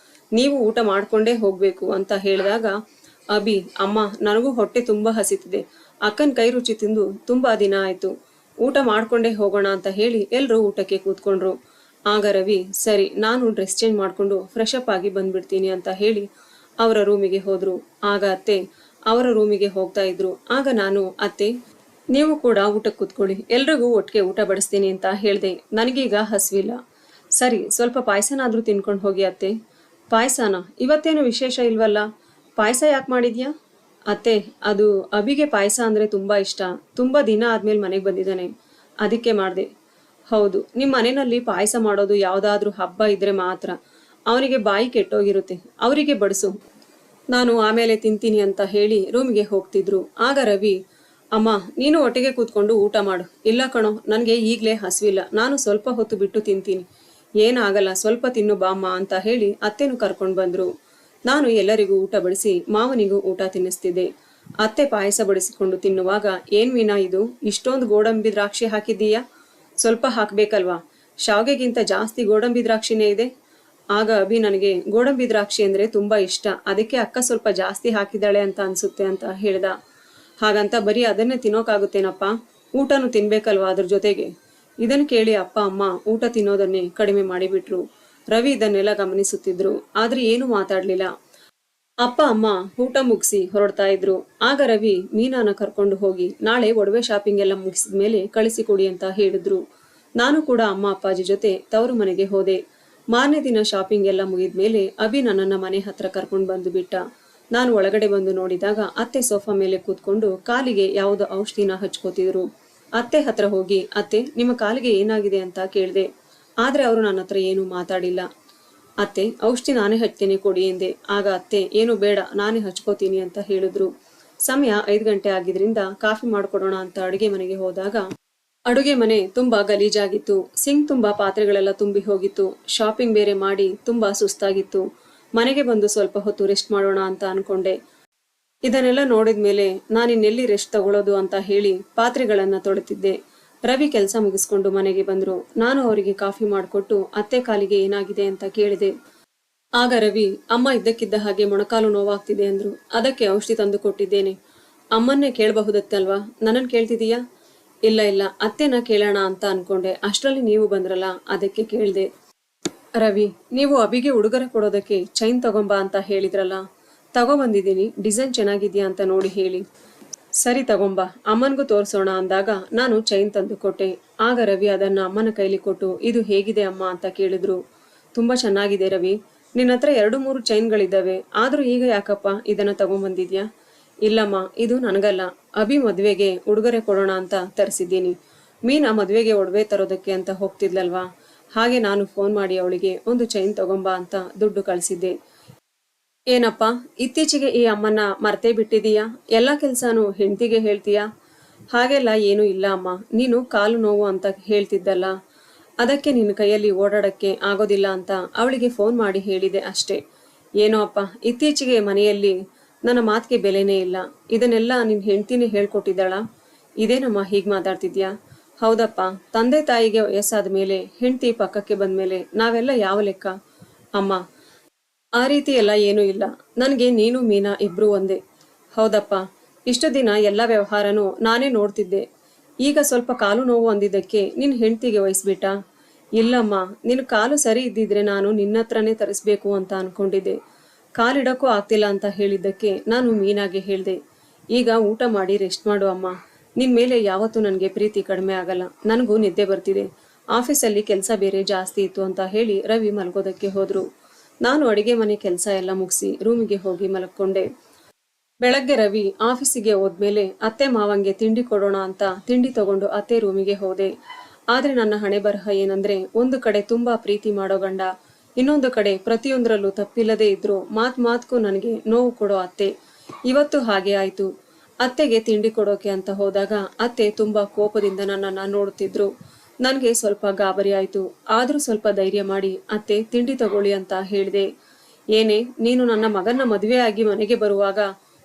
ನೀವು ಊಟ ಮಾಡ್ಕೊಂಡೇ ಹೋಗ್ಬೇಕು ಅಂತ ಹೇಳಿದಾಗ, ಅಭಿ, ಅಮ್ಮ ನನಗೂ ಹೊಟ್ಟೆ ತುಂಬಾ ಹಸಿತಿದೆ, ಅಕ್ಕನ ಕೈ ರುಚಿ ತಿಂದು ತುಂಬಾ ದಿನ ಆಯ್ತು, ಊಟ ಮಾಡ್ಕೊಂಡೇ ಹೋಗೋಣ ಅಂತ ಹೇಳಿ ಎಲ್ರೂ ಊಟಕ್ಕೆ ಕೂತ್ಕೊಂಡ್ರು. ಆಗ ರವಿ, ಸರಿ, ನಾನು ಡ್ರೆಸ್ ಚೇಂಜ್ ಮಾಡ್ಕೊಂಡು ಫ್ರೆಶ್ ಅಪ್ ಆಗಿ ಬಂದ್ಬಿಡ್ತೀನಿ ಅಂತ ಹೇಳಿ ಅವರ ರೂಮಿಗೆ ಹೋದ್ರು. ಆಗ ಅತ್ತೆ ಅವರ ರೂಮಿಗೆ ಹೋಗ್ತಾ ಇದ್ರು. ಆಗ ನಾನು, ಅತ್ತೆ ನೀವು ಕೂಡ ಊಟಕ್ಕೆ ಕೂತ್ಕೊಳ್ಳಿ, ಎಲ್ರಿಗೂ ಒಟ್ಟಿಗೆ ಊಟ ಬಡಿಸ್ತೀನಿ ಅಂತ ಹೇಳ್ದೆ. ನನಗೀಗ ಹಸಿವಿಲ್ಲ. ಸರಿ, ಸ್ವಲ್ಪ ಪಾಯಸನಾದ್ರೂ ತಿನ್ಕೊಂಡು ಹೋಗಿ ಅತ್ತೆ. ಪಾಯಸನ? ಇವತ್ತೇನು ವಿಶೇಷ ಇಲ್ವಲ್ಲ? ಪಾಯಸ ಯಾಕೆ ಮಾಡಿದ್ಯಾ? ಅತ್ತೆ, ಅದು ಅಭಿಗೆ ಪಾಯಸ ಅಂದ್ರೆ ತುಂಬಾ ಇಷ್ಟ. ತುಂಬಾ ದಿನ ಆದ್ಮೇಲೆ ಮನೆಗೆ ಬಂದಿದ್ದಾನೆ, ಅದಕ್ಕೆ ಮಾಡ್ದೆ. ಹೌದು, ನಿಮ್ಮ ಮನೆಯಲ್ಲಿ ಪಾಯಸ ಮಾಡೋದು ಯಾವ್ದಾದ್ರೂ ಹಬ್ಬ ಇದ್ರೆ ಮಾತ್ರ. ಅವನಿಗೆ ಬಾಯಿ ಕೆಟ್ಟೋಗಿರುತ್ತೆ, ಅವರಿಗೆ ಬಡಿಸು, ನಾನು ಆಮೇಲೆ ತಿಂತೀನಿ ಅಂತ ಹೇಳಿ ರೂಮ್ಗೆ ಹೋಗ್ತಿದ್ರು. ಆಗ ರವಿ, ಅಮ್ಮ ನೀನು ಒಟ್ಟಿಗೆ ಕೂತ್ಕೊಂಡು ಊಟ ಮಾಡು. ಇಲ್ಲ ಕಣೋ, ನನಗೆ ಈಗಲೇ ಹಸಿವಿಲ್ಲ, ನಾನು ಸ್ವಲ್ಪ ಹೊತ್ತು ಬಿಟ್ಟು ತಿಂತೀನಿ. ಏನಾಗಲ್ಲ, ಸ್ವಲ್ಪ ತಿನ್ನು ಬಾಮ್ಮ ಅಂತ ಹೇಳಿ ಅತ್ತೆನೂ ಕರ್ಕೊಂಡು ಬಂದ್ರು. ನಾನು ಎಲ್ಲರಿಗೂ ಊಟ ಬಡಿಸಿ ಮಾವನಿಗೂ ಊಟ ತಿನ್ನಿಸ್ತಿದ್ದೆ. ಅತ್ತೆ ಪಾಯಸ ಬಡಿಸಿಕೊಂಡು ತಿನ್ನುವಾಗ, ಏನ್ ಮೀನಾ ಇದು, ಇಷ್ಟೊಂದು ಗೋಡಂಬಿ ದ್ರಾಕ್ಷಿ ಹಾಕಿದ್ದೀಯಾ? ಸ್ವಲ್ಪ ಹಾಕ್ಬೇಕಲ್ವಾ? ಶಾವ್ಗೆಗಿಂತ ಜಾಸ್ತಿ ಗೋಡಂಬಿ ದ್ರಾಕ್ಷಿನೇ ಇದೆ. ಆಗ ಅಭಿ, ನನಗೆ ಗೋಡಂಬಿ ದ್ರಾಕ್ಷಿ ಅಂದ್ರೆ ತುಂಬಾ ಇಷ್ಟ, ಅದಕ್ಕೆ ಅಕ್ಕ ಸ್ವಲ್ಪ ಜಾಸ್ತಿ ಹಾಕಿದಾಳೆ ಅಂತ ಅನ್ಸುತ್ತೆ ಅಂತ ಹೇಳ್ದ. ಹಾಗಂತ ಬರೀ ಅದನ್ನೇ ತಿನ್ನೋಕಾಗುತ್ತೇನಪ್ಪ, ಊಟನೂ ತಿನ್ಬೇಕಲ್ವಾ ಅದ್ರ ಜೊತೆಗೆ? ಇದನ್ನು ಕೇಳಿ ಅಪ್ಪ ಅಮ್ಮ ಊಟ ತಿನ್ನೋದನ್ನೇ ಕಡಿಮೆ ಮಾಡಿಬಿಟ್ರು. ರವಿ ಇದನ್ನೆಲ್ಲ ಗಮನಿಸುತ್ತಿದ್ರು, ಆದ್ರೆ ಏನು ಮಾತಾಡ್ಲಿಲ್ಲ. ಅಪ್ಪ ಅಮ್ಮ ಊಟ ಮುಗಿಸಿ ಹೊರಡ್ತಾ ಇದ್ರು. ಆಗ ರವಿ ಮೀನಾನ ಕರ್ಕೊಂಡು ಹೋಗಿ ನಾಳೆ ಒಡವೆ ಶಾಪಿಂಗ್ ಎಲ್ಲ ಮುಗಿಸಿದ್ಮೇಲೆ ಕಳಿಸಿಕೊಡಿ ಅಂತ ಹೇಳಿದ್ರು. ನಾನು ಕೂಡ ಅಮ್ಮ ಅಪ್ಪಾಜಿ ಜೊತೆ ತವರು ಮನೆಗೆ ಹೋದೆ. ಮಾರನೇ ದಿನ ಶಾಪಿಂಗ್ ಎಲ್ಲ ಮುಗಿದ್ಮೇಲೆ ಅಭಿ ನನ್ನನ್ನ ಮನೆ ಹತ್ರ ಕರ್ಕೊಂಡು ಬಂದು ಬಿಟ್ಟ. ನಾನು ಒಳಗಡೆ ಬಂದು ನೋಡಿದಾಗ ಅತ್ತೆ ಸೋಫಾ ಮೇಲೆ ಕೂತ್ಕೊಂಡು ಕಾಲಿಗೆ ಯಾವುದೋ ಔಷಧಿನ ಹಚ್ಕೋತಿದ್ರು. ಅತ್ತೆ ಹತ್ರ ಹೋಗಿ, ಅತ್ತೆ ನಿಮ್ಮ ಕಾಲಿಗೆ ಏನಾಗಿದೆ ಅಂತ ಕೇಳಿದೆ. ಆದ್ರೆ ಅವರು ನನ್ನ ಹತ್ರ ಏನು ಮಾತಾಡಿಲ್ಲ. ಅತ್ತೆ, ಔಷಧಿ ನಾನೇ ಹಚ್ತೇನೆ ಕೊಡಿ ಎಂದೆ. ಆಗ ಅತ್ತೆ, ಏನು ಬೇಡ, ನಾನೇ ಹಚ್ಕೋತೀನಿ ಅಂತ ಹೇಳಿದ್ರು. ಸಮಯ 5 ಗಂಟೆ ಆಗಿದ್ರಿಂದ ಕಾಫಿ ಮಾಡ್ಕೊಡೋಣ ಅಂತ ಅಡುಗೆ ಮನೆಗೆ ಹೋದಾಗ ಅಡುಗೆ ಮನೆ ತುಂಬಾ ಗಲೀಜಾಗಿತ್ತು. ಸಿಂಕ್ ತುಂಬಾ ಪಾತ್ರೆಗಳೆಲ್ಲ ತುಂಬಿ ಹೋಗಿತ್ತು. ಶಾಪಿಂಗ್ ಬೇರೆ ಮಾಡಿ ತುಂಬಾ ಸುಸ್ತಾಗಿತ್ತು. ಮನೆಗೆ ಬಂದು ಸ್ವಲ್ಪ ಹೊತ್ತು ರೆಸ್ಟ್ ಮಾಡೋಣ ಅಂತ ಅನ್ಕೊಂಡೆ. ಇದನ್ನೆಲ್ಲ ನೋಡಿದ್ಮೇಲೆ ನಾನಿನ್ನೆಲ್ಲಿ ರೆಸ್ಟ್ ತಗೊಳ್ಳೋದು ಅಂತ ಹೇಳಿ ಪಾತ್ರೆಗಳನ್ನ ತೊಳೆತಿದ್ದೆ. ರವಿ ಕೆಲಸ ಮುಗಿಸ್ಕೊಂಡು ಮನೆಗೆ ಬಂದ್ರು. ನಾನು ಅವರಿಗೆ ಕಾಫಿ ಮಾಡಿಕೊಟ್ಟು ಅತ್ತೆ ಕಾಲಿಗೆ ಏನಾಗಿದೆ ಅಂತ ಕೇಳಿದೆ. ಆಗ ರವಿ, ಅಮ್ಮ ಇದ್ದಕ್ಕಿದ್ದ ಹಾಗೆ ಮೊಣಕಾಲು ನೋವಾಗ್ತಿದೆ ಅಂದ್ರು. ಅದಕ್ಕೆ ಔಷಧಿ ತಂದು ಕೊಟ್ಟಿದ್ದೇನೆ. ಅಮ್ಮನ್ನೇ ಕೇಳಬಹುದತ್ತಲ್ವಾ, ನನ್ನನ್ನು ಕೇಳ್ತಿದೀಯಾ? ಇಲ್ಲ ಇಲ್ಲ, ಅತ್ತೆನ ಕೇಳೋಣ ಅಂತ ಅನ್ಕೊಂಡೆ, ಅಷ್ಟರಲ್ಲಿ ನೀವು ಬಂದ್ರಲ್ಲ, ಅದಕ್ಕೆ ಕೇಳ್ದೆ. ರವಿ, ನೀವು ಅಭಿಗೆ ಉಡುಗೊರೆ ಕೊಡೋದಕ್ಕೆ ಚೈನ್ ತಗೊಂಬಾ ಅಂತ ಹೇಳಿದ್ರಲ್ಲ, ತಗೊಬಂದಿದ್ದೀನಿ, ಡಿಸೈನ್ ಚೆನ್ನಾಗಿದ್ಯಾ ಅಂತ ನೋಡಿ ಹೇಳಿ. ಸರಿ ತಗೊಂಬ, ಅಮ್ಮನ್ಗೂ ತೋರ್ಸೋಣ ಅಂದಾಗ ನಾನು ಚೈನ್ ತಂದು ಕೊಟ್ಟೆ. ಆಗ ರವಿ ಅದನ್ನ ಅಮ್ಮನ ಕೈಲಿ ಕೊಟ್ಟು ಇದು ಹೇಗಿದೆ ಅಮ್ಮ ಅಂತ ಕೇಳಿದ್ರು. ತುಂಬಾ ಚೆನ್ನಾಗಿದೆ ರವಿ, ನಿನ್ನ ಹತ್ರ 2-3 ಚೈನ್ಗಳಿದ್ದಾವೆ, ಆದ್ರೂ ಈಗ ಯಾಕಪ್ಪ ಇದನ್ನ ತಗೊಂಬಂದಿದ್ಯಾ? ಇಲ್ಲಮ್ಮ, ಇದು ನನಗಲ್ಲ, ಅಭಿ ಮದ್ವೆಗೆ ಉಡುಗೊರೆ ಕೊಡೋಣ ಅಂತ ತರಿಸಿದ್ದೀನಿ. ಮೀನಾ ಮದ್ವೆಗೆ ಒಡವೆ ತರೋದಕ್ಕೆ ಅಂತ ಹೋಗ್ತಿದ್ಲಲ್ವಾ, ಹಾಗೆ ನಾನು ಫೋನ್ ಮಾಡಿ ಅವಳಿಗೆ ಒಂದು ಚೈನ್ ತಗೊಂಬ ಅಂತ ದುಡ್ಡು ಕಳಿಸಿದ್ದೆ. ಏನಪ್ಪ, ಇತ್ತೀಚೆಗೆ ಈ ಅಮ್ಮನ್ನ ಮರ್ತೇ ಬಿಟ್ಟಿದೀಯಾ? ಎಲ್ಲ ಕೆಲ್ಸಾನು ಹೆಂಡತಿಗೆ ಹೇಳ್ತೀಯಾ? ಹಾಗೆಲ್ಲ ಏನೂ ಇಲ್ಲ ಅಮ್ಮ, ನೀನು ಕಾಲು ನೋವು ಅಂತ ಹೇಳ್ತಿದ್ದಲ್ಲ, ಅದಕ್ಕೆ ನಿನ್ನ ಕೈಯಲ್ಲಿ ಓಡಾಡಕ್ಕೆ ಆಗೋದಿಲ್ಲ ಅಂತ ಅವಳಿಗೆ ಫೋನ್ ಮಾಡಿ ಹೇಳಿದೆ ಅಷ್ಟೇ. ಏನೋ ಅಪ್ಪ, ಇತ್ತೀಚೆಗೆ ಮನೆಯಲ್ಲಿ ನನ್ನ ಮಾತಿಗೆ ಬೆಲೆನೇ ಇಲ್ಲ. ಇದನ್ನೆಲ್ಲ ನಿನ್ನ ಹೆಂಡ್ತಿನೇ ಹೇಳ್ಕೊಟ್ಟಿದ್ದಾಳ? ಇದೇನಮ್ಮ ಹೀಗೆ ಮಾತಾಡ್ತಿದ್ಯಾ? ಹೌದಪ್ಪ, ತಂದೆ ತಾಯಿಗೆ ವಯಸ್ಸಾದ ಮೇಲೆ ಹೆಂಡತಿ ಪಕ್ಕಕ್ಕೆ ಬಂದ್ಮೇಲೆ ನಾವೆಲ್ಲ ಯಾವ ಲೆಕ್ಕ? ಅಮ್ಮ, ಆ ರೀತಿ ಎಲ್ಲ ಏನೂ ಇಲ್ಲ, ನನಗೆ ನೀನು ಮೀನಾ ಇಬ್ರು ಒಂದೇ. ಹೌದಪ್ಪ, ಇಷ್ಟು ದಿನ ಎಲ್ಲ ವ್ಯವಹಾರನೂ ನಾನೇ ನೋಡ್ತಿದ್ದೆ, ಈಗ ಸ್ವಲ್ಪ ಕಾಲು ನೋವು ಅಂದಿದ್ದಕ್ಕೆ ನಿನ್ನ ಹೆಂಡ್ತಿಗೆ ವಹಿಸ್ಬಿಟ್ಟ? ಇಲ್ಲಮ್ಮ, ನಿನ್ನ ಕಾಲು ಸರಿ ಇದ್ದಿದ್ರೆ ನಾನು ನಿನ್ನ ಹತ್ರನೇ ತರಿಸ್ಬೇಕು ಅಂತ ಅನ್ಕೊಂಡಿದ್ದೆ. ಕಾಲಿಡಕ್ಕೂ ಆಗ್ತಿಲ್ಲ ಅಂತ ಹೇಳಿದ್ದಕ್ಕೆ ನಾನು ಮೀನಾಗೆ ಹೇಳ್ದೆ. ಈಗ ಊಟ ಮಾಡಿ ರೆಸ್ಟ್ ಮಾಡು ಅಮ್ಮ, ನಿನ್ ಮೇಲೆ ಯಾವತ್ತೂ ನನಗೆ ಪ್ರೀತಿ ಕಡಿಮೆ ಆಗಲ್ಲ. ನನಗೂ ನಿದ್ದೆ ಬರ್ತಿದೆ, ಆಫೀಸಲ್ಲಿ ಕೆಲಸ ಬೇರೆ ಜಾಸ್ತಿ ಇತ್ತು ಅಂತ ಹೇಳಿ ರವಿ ಮಲ್ಗೋದಕ್ಕೆ ಹೋದ್ರು. ನಾನು ಅಡಿಗೆ ಮನೆ ಕೆಲಸ ಎಲ್ಲ ಮುಗಿಸಿ ರೂಮಿಗೆ ಹೋಗಿ ಮಲಕ್ಕೊಂಡೆ. ಬೆಳಗ್ಗೆ ರವಿ ಆಫೀಸಿಗೆ ಹೋದ್ಮೇಲೆ ಅತ್ತೆ ಮಾವಂಗೆ ತಿಂಡಿ ಕೊಡೋಣ ಅಂತ ತಿಂಡಿ ತಗೊಂಡು ಅತ್ತೆ ರೂಮಿಗೆ ಹೋದೆ. ಆದ್ರೆ ನನ್ನ ಹಣೆ ಬರಹ ಏನಂದ್ರೆ, ಒಂದು ಕಡೆ ತುಂಬಾ ಪ್ರೀತಿ ಮಾಡೋ ಗಂಡ, ಇನ್ನೊಂದು ಕಡೆ ಪ್ರತಿಯೊಂದರಲ್ಲೂ ತಪ್ಪಿಲ್ಲದೆ ಇದ್ರು ಮಾತ್ಗೂ ನನಗೆ ನೋವು ಕೊಡೋ ಅತ್ತೆ. ಇವತ್ತು ಹಾಗೆ ಆಯ್ತು. ಅತ್ತೆಗೆ ತಿಂಡಿ ಕೊಡೋಕೆ ಅಂತ ಹೋದಾಗ ಅತ್ತೆ ತುಂಬಾ ಕೋಪದಿಂದ ನನ್ನನ್ನ ನೋಡುತ್ತಿದ್ರು. ನನಗೆ ಸ್ವಲ್ಪ ಗಾಬರಿ ಆಯ್ತು. ಆದ್ರೂ ಸ್ವಲ್ಪ ಧೈರ್ಯ ಮಾಡಿ ಅತ್ತೆ ತಿಂಡಿ ತಗೊಳ್ಳಿ ಅಂತ ಹೇಳಿದೆ. ಏನೇ, ನೀನು ನನ್ನ ಮಗನ ಮದುವೆ ಆಗಿ ಮನೆಗೆ ಬರುವಾಗ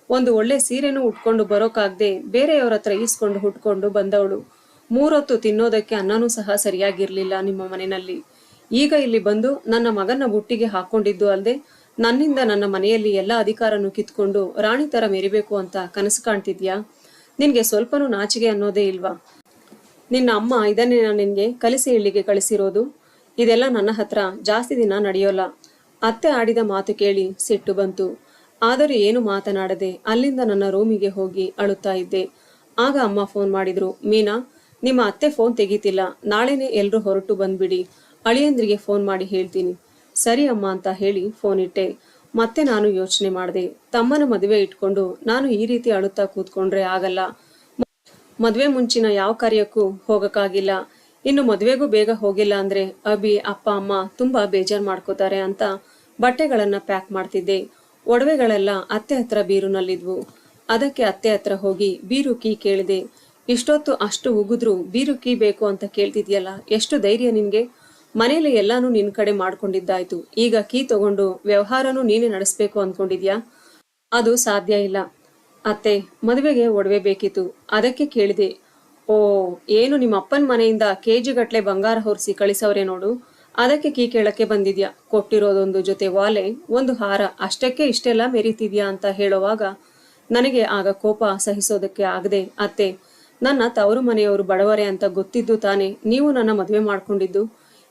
ಒಂದು ಒಳ್ಳೆ ಸೀರೆನೂ ಉಟ್ಕೊಂಡು ಬರೋಕಾಗ್ದೆ ಬೇರೆಯವ್ರ ಹತ್ರ ಈಸ್ಕೊಂಡು ಹುಟ್ಕೊಂಡು ಬಂದವಳು. 3 ಹೊತ್ತು ತಿನ್ನೋದಕ್ಕೆ ಅನ್ನನೂ ಸಹ ಸರಿಯಾಗಿರ್ಲಿಲ್ಲ ನಿಮ್ಮ ಮನೆಯಲ್ಲಿ. ಈಗ ಇಲ್ಲಿ ಬಂದು ನನ್ನ ಮಗನ ಬುಟ್ಟಿಗೆ ಹಾಕೊಂಡಿದ್ದು ಅಲ್ದೆ ನನ್ನಿಂದ ನನ್ನ ಮನೆಯಲ್ಲಿ ಎಲ್ಲ ಅಧಿಕಾರನೂ ಕಿತ್ಕೊಂಡು ರಾಣಿ ತರ ಮೆರಿಬೇಕು ಅಂತ ಕನಸು ಕಾಣ್ತಿದ್ಯಾ? ನಿನ್ಗೆ ಸ್ವಲ್ಪನೂ ನಾಚಿಗೆ ಅನ್ನೋದೇ ಇಲ್ವಾ? ನಿನ್ನ ಅಮ್ಮ ಇದನ್ನೇ ನಿನ್ಗೆ ಕಲಿಸಿ ಇಲ್ಲಿಗೆ ಕಳಿಸಿರೋದು. ಇದೆಲ್ಲ ನನ್ನ ಹತ್ರ ಜಾಸ್ತಿ ದಿನ ನಡೆಯೋಲ್ಲ. ಅತ್ತೆ ಆಡಿದ ಮಾತು ಕೇಳಿ ಸಿಟ್ಟು ಬಂತು. ಆದರೂ ಏನು ಮಾತನಾಡದೆ ಅಲ್ಲಿಂದ ನನ್ನ ರೂಮಿಗೆ ಹೋಗಿ ಅಳುತ್ತಾ ಇದ್ದೆ. ಆಗ ಅಮ್ಮ ಫೋನ್ ಮಾಡಿದ್ರು. ಮೀನಾ, ನಿಮ್ಮ ಅತ್ತೆ ಫೋನ್ ತೆಗೀತಿಲ್ಲ, ನಾಳೆನೆ ಎಲ್ರೂ ಹೊರಟು ಬಂದ್ಬಿಡಿ, ಅಳಿಯಂದ್ರಿಗೆ ಫೋನ್ ಮಾಡಿ ಹೇಳ್ತೀನಿ. ಸರಿ ಅಮ್ಮ ಅಂತ ಹೇಳಿ ಫೋನ್ ಇಟ್ಟೆ. ಮತ್ತೆ ನಾನು ಯೋಚನೆ ಮಾಡಿದೆ, ತಮ್ಮನ ಮದುವೆ ಇಟ್ಕೊಂಡು ನಾನು ಈ ರೀತಿ ಅಳುತ್ತಾ ಕೂತ್ಕೊಂಡ್ರೆ ಆಗಲ್ಲ. ಮದುವೆ ಮುಂಚಿನ ಯಾವ ಕಾರ್ಯಕ್ಕೂ ಹೋಗಕ್ಕಾಗಿಲ್ಲ, ಇನ್ನು ಮದುವೆಗೂ ಬೇಗ ಹೋಗಿಲ್ಲ ಅಂದ್ರೆ ಅಭಿ ಅಪ್ಪ ಅಮ್ಮ ತುಂಬಾ ಬೇಜಾರ್ ಮಾಡ್ಕೋತಾರೆ ಅಂತ ಬಟ್ಟೆಗಳನ್ನ ಪ್ಯಾಕ್ ಮಾಡ್ತಿದ್ದೆ. ಒಡವೆಗಳೆಲ್ಲ ಅತ್ತೆ ಹತ್ರ ಬೀರುನಲ್ಲಿದ್ವು. ಅದಕ್ಕೆ ಅತ್ತೆ ಹತ್ರ ಹೋಗಿ ಬೀರು ಕೀ ಕೇಳಿದೆ. ಇಷ್ಟೊತ್ತು ಅಷ್ಟು ಉಗಿದ್ರು ಬೀರು ಕೀ ಬೇಕು ಅಂತ ಕೇಳ್ತಿದ್ಯಲ್ಲ, ಎಷ್ಟು ಧೈರ್ಯ ನಿನ್ಗೆ? ಮನೇಲಿ ಎಲ್ಲಾನು ನಿನ್ ಕಡೆ ಮಾಡ್ಕೊಂಡಿದ್ದಾಯ್ತು, ಈಗ ಕೀ ತಗೊಂಡು ವ್ಯವಹಾರನೂ ನೀನೇ ನಡೆಸ್ಬೇಕು ಅನ್ಕೊಂಡಿದ್ಯಾ? ಅದು ಸಾಧ್ಯ ಇಲ್ಲ ಅತ್ತೆ, ಮದುವೆಗೆ ಒಡವೆ ಬೇಕಿತ್ತು, ಅದಕ್ಕೆ ಕೇಳಿದೆ. ಓ, ಏನು ನಿಮ್ಮ ಅಪ್ಪನ ಮನೆಯಿಂದ KG ಗಟ್ಲೆ ಬಂಗಾರ ಹೊರಿಸಿ ಕಳಿಸವ್ರೆ ನೋಡು, ಅದಕ್ಕೆ ಕೀ ಕೇಳಕ್ಕೆ ಬಂದಿದ್ಯಾ? ಕೊಟ್ಟಿರೋದೊಂದು ಜೊತೆ ವಾಲೆ, ಒಂದು ಹಾರ, ಅಷ್ಟಕ್ಕೆ ಇಷ್ಟೆಲ್ಲ ಮೆರೀತಿದ್ಯಾ ಅಂತ ಹೇಳುವಾಗ ನನಗೆ ಆಗ ಕೋಪ ಸಹಿಸೋದಕ್ಕೆ ಆಗದೆ, ಅತ್ತೆ, ನನ್ನ ತವರು ಮನೆಯವರು ಬಡವರೇ ಅಂತ ಗೊತ್ತಿದ್ದು ತಾನೆ ನೀವು ನನ್ನ ಮದುವೆ ಮಾಡ್ಕೊಂಡಿದ್ದು?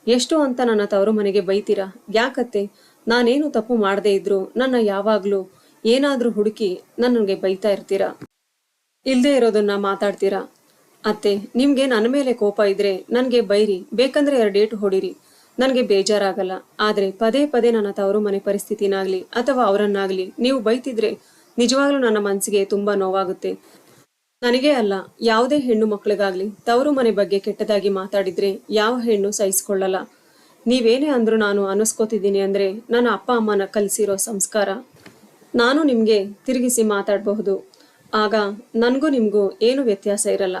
ಎಷ್ಟು ಅಂತ ನನ್ನ ತವರು ಮನೆಗೆ ಬೈತೀರಾ? ಯಾಕತ್ತೆ, ನಾನೇನು ತಪ್ಪು ಮಾಡದೇ ಇದ್ರು ನನ್ನ ಯಾವಾಗ್ಲೂ ಏನಾದ್ರೂ ಹುಡುಕಿ ನನಗೆ ಬೈತಾ ಇರ್ತೀರಾ, ಇಲ್ದೇ ಇರೋದನ್ನ ಮಾತಾಡ್ತೀರಾ? ಅತ್ತೆ, ನಿಮ್ಗೆ ನನ್ನ ಮೇಲೆ ಕೋಪ ಇದ್ರೆ ನನ್ಗೆ ಬೈರಿ, ಬೇಕಂದ್ರೆ 2 ಏಟು ಹೊಡಿರಿ, ನನ್ಗೆ ಬೇಜಾರಾಗಲ್ಲ. ಆದ್ರೆ ಪದೇ ಪದೇ ನನ್ನ ತವರು ಮನೆ ಪರಿಸ್ಥಿತಿನಾಗ್ಲಿ ಅಥವಾ ಅವರನ್ನಾಗ್ಲಿ ನೀವು ಬೈತಿದ್ರೆ ನಿಜವಾಗ್ಲೂ ನನ್ನ ಮನ್ಸಿಗೆ ತುಂಬಾ ನೋವಾಗುತ್ತೆ. ನನಗೇ ಅಲ್ಲ, ಯಾವುದೇ ಹೆಣ್ಣು ಮಕ್ಳಿಗಾಗ್ಲಿ ತವರು ಮನೆ ಬಗ್ಗೆ ಕೆಟ್ಟದಾಗಿ ಮಾತಾಡಿದ್ರೆ ಯಾವ ಹೆಣ್ಣು ಸಹಿಸ್ಕೊಳ್ಳಲ್ಲ. ನೀವೇನೇ ಅಂದ್ರೂ ನಾನು ಅನ್ನಿಸ್ಕೋತಿದ್ದೀನಿ ಅಂದ್ರೆ ನನ್ನ ಅಪ್ಪ ಅಮ್ಮನ ಕಲಿಸಿರೋ ಸಂಸ್ಕಾರ. ನಾನು ನಿಮ್ಗೆ ತಿರುಗಿಸಿ ಮಾತಾಡಬಹುದು, ಆಗ ನನ್ಗೂ ನಿಮ್ಗೂ ಏನು ವ್ಯತ್ಯಾಸ ಇರಲ್ಲ.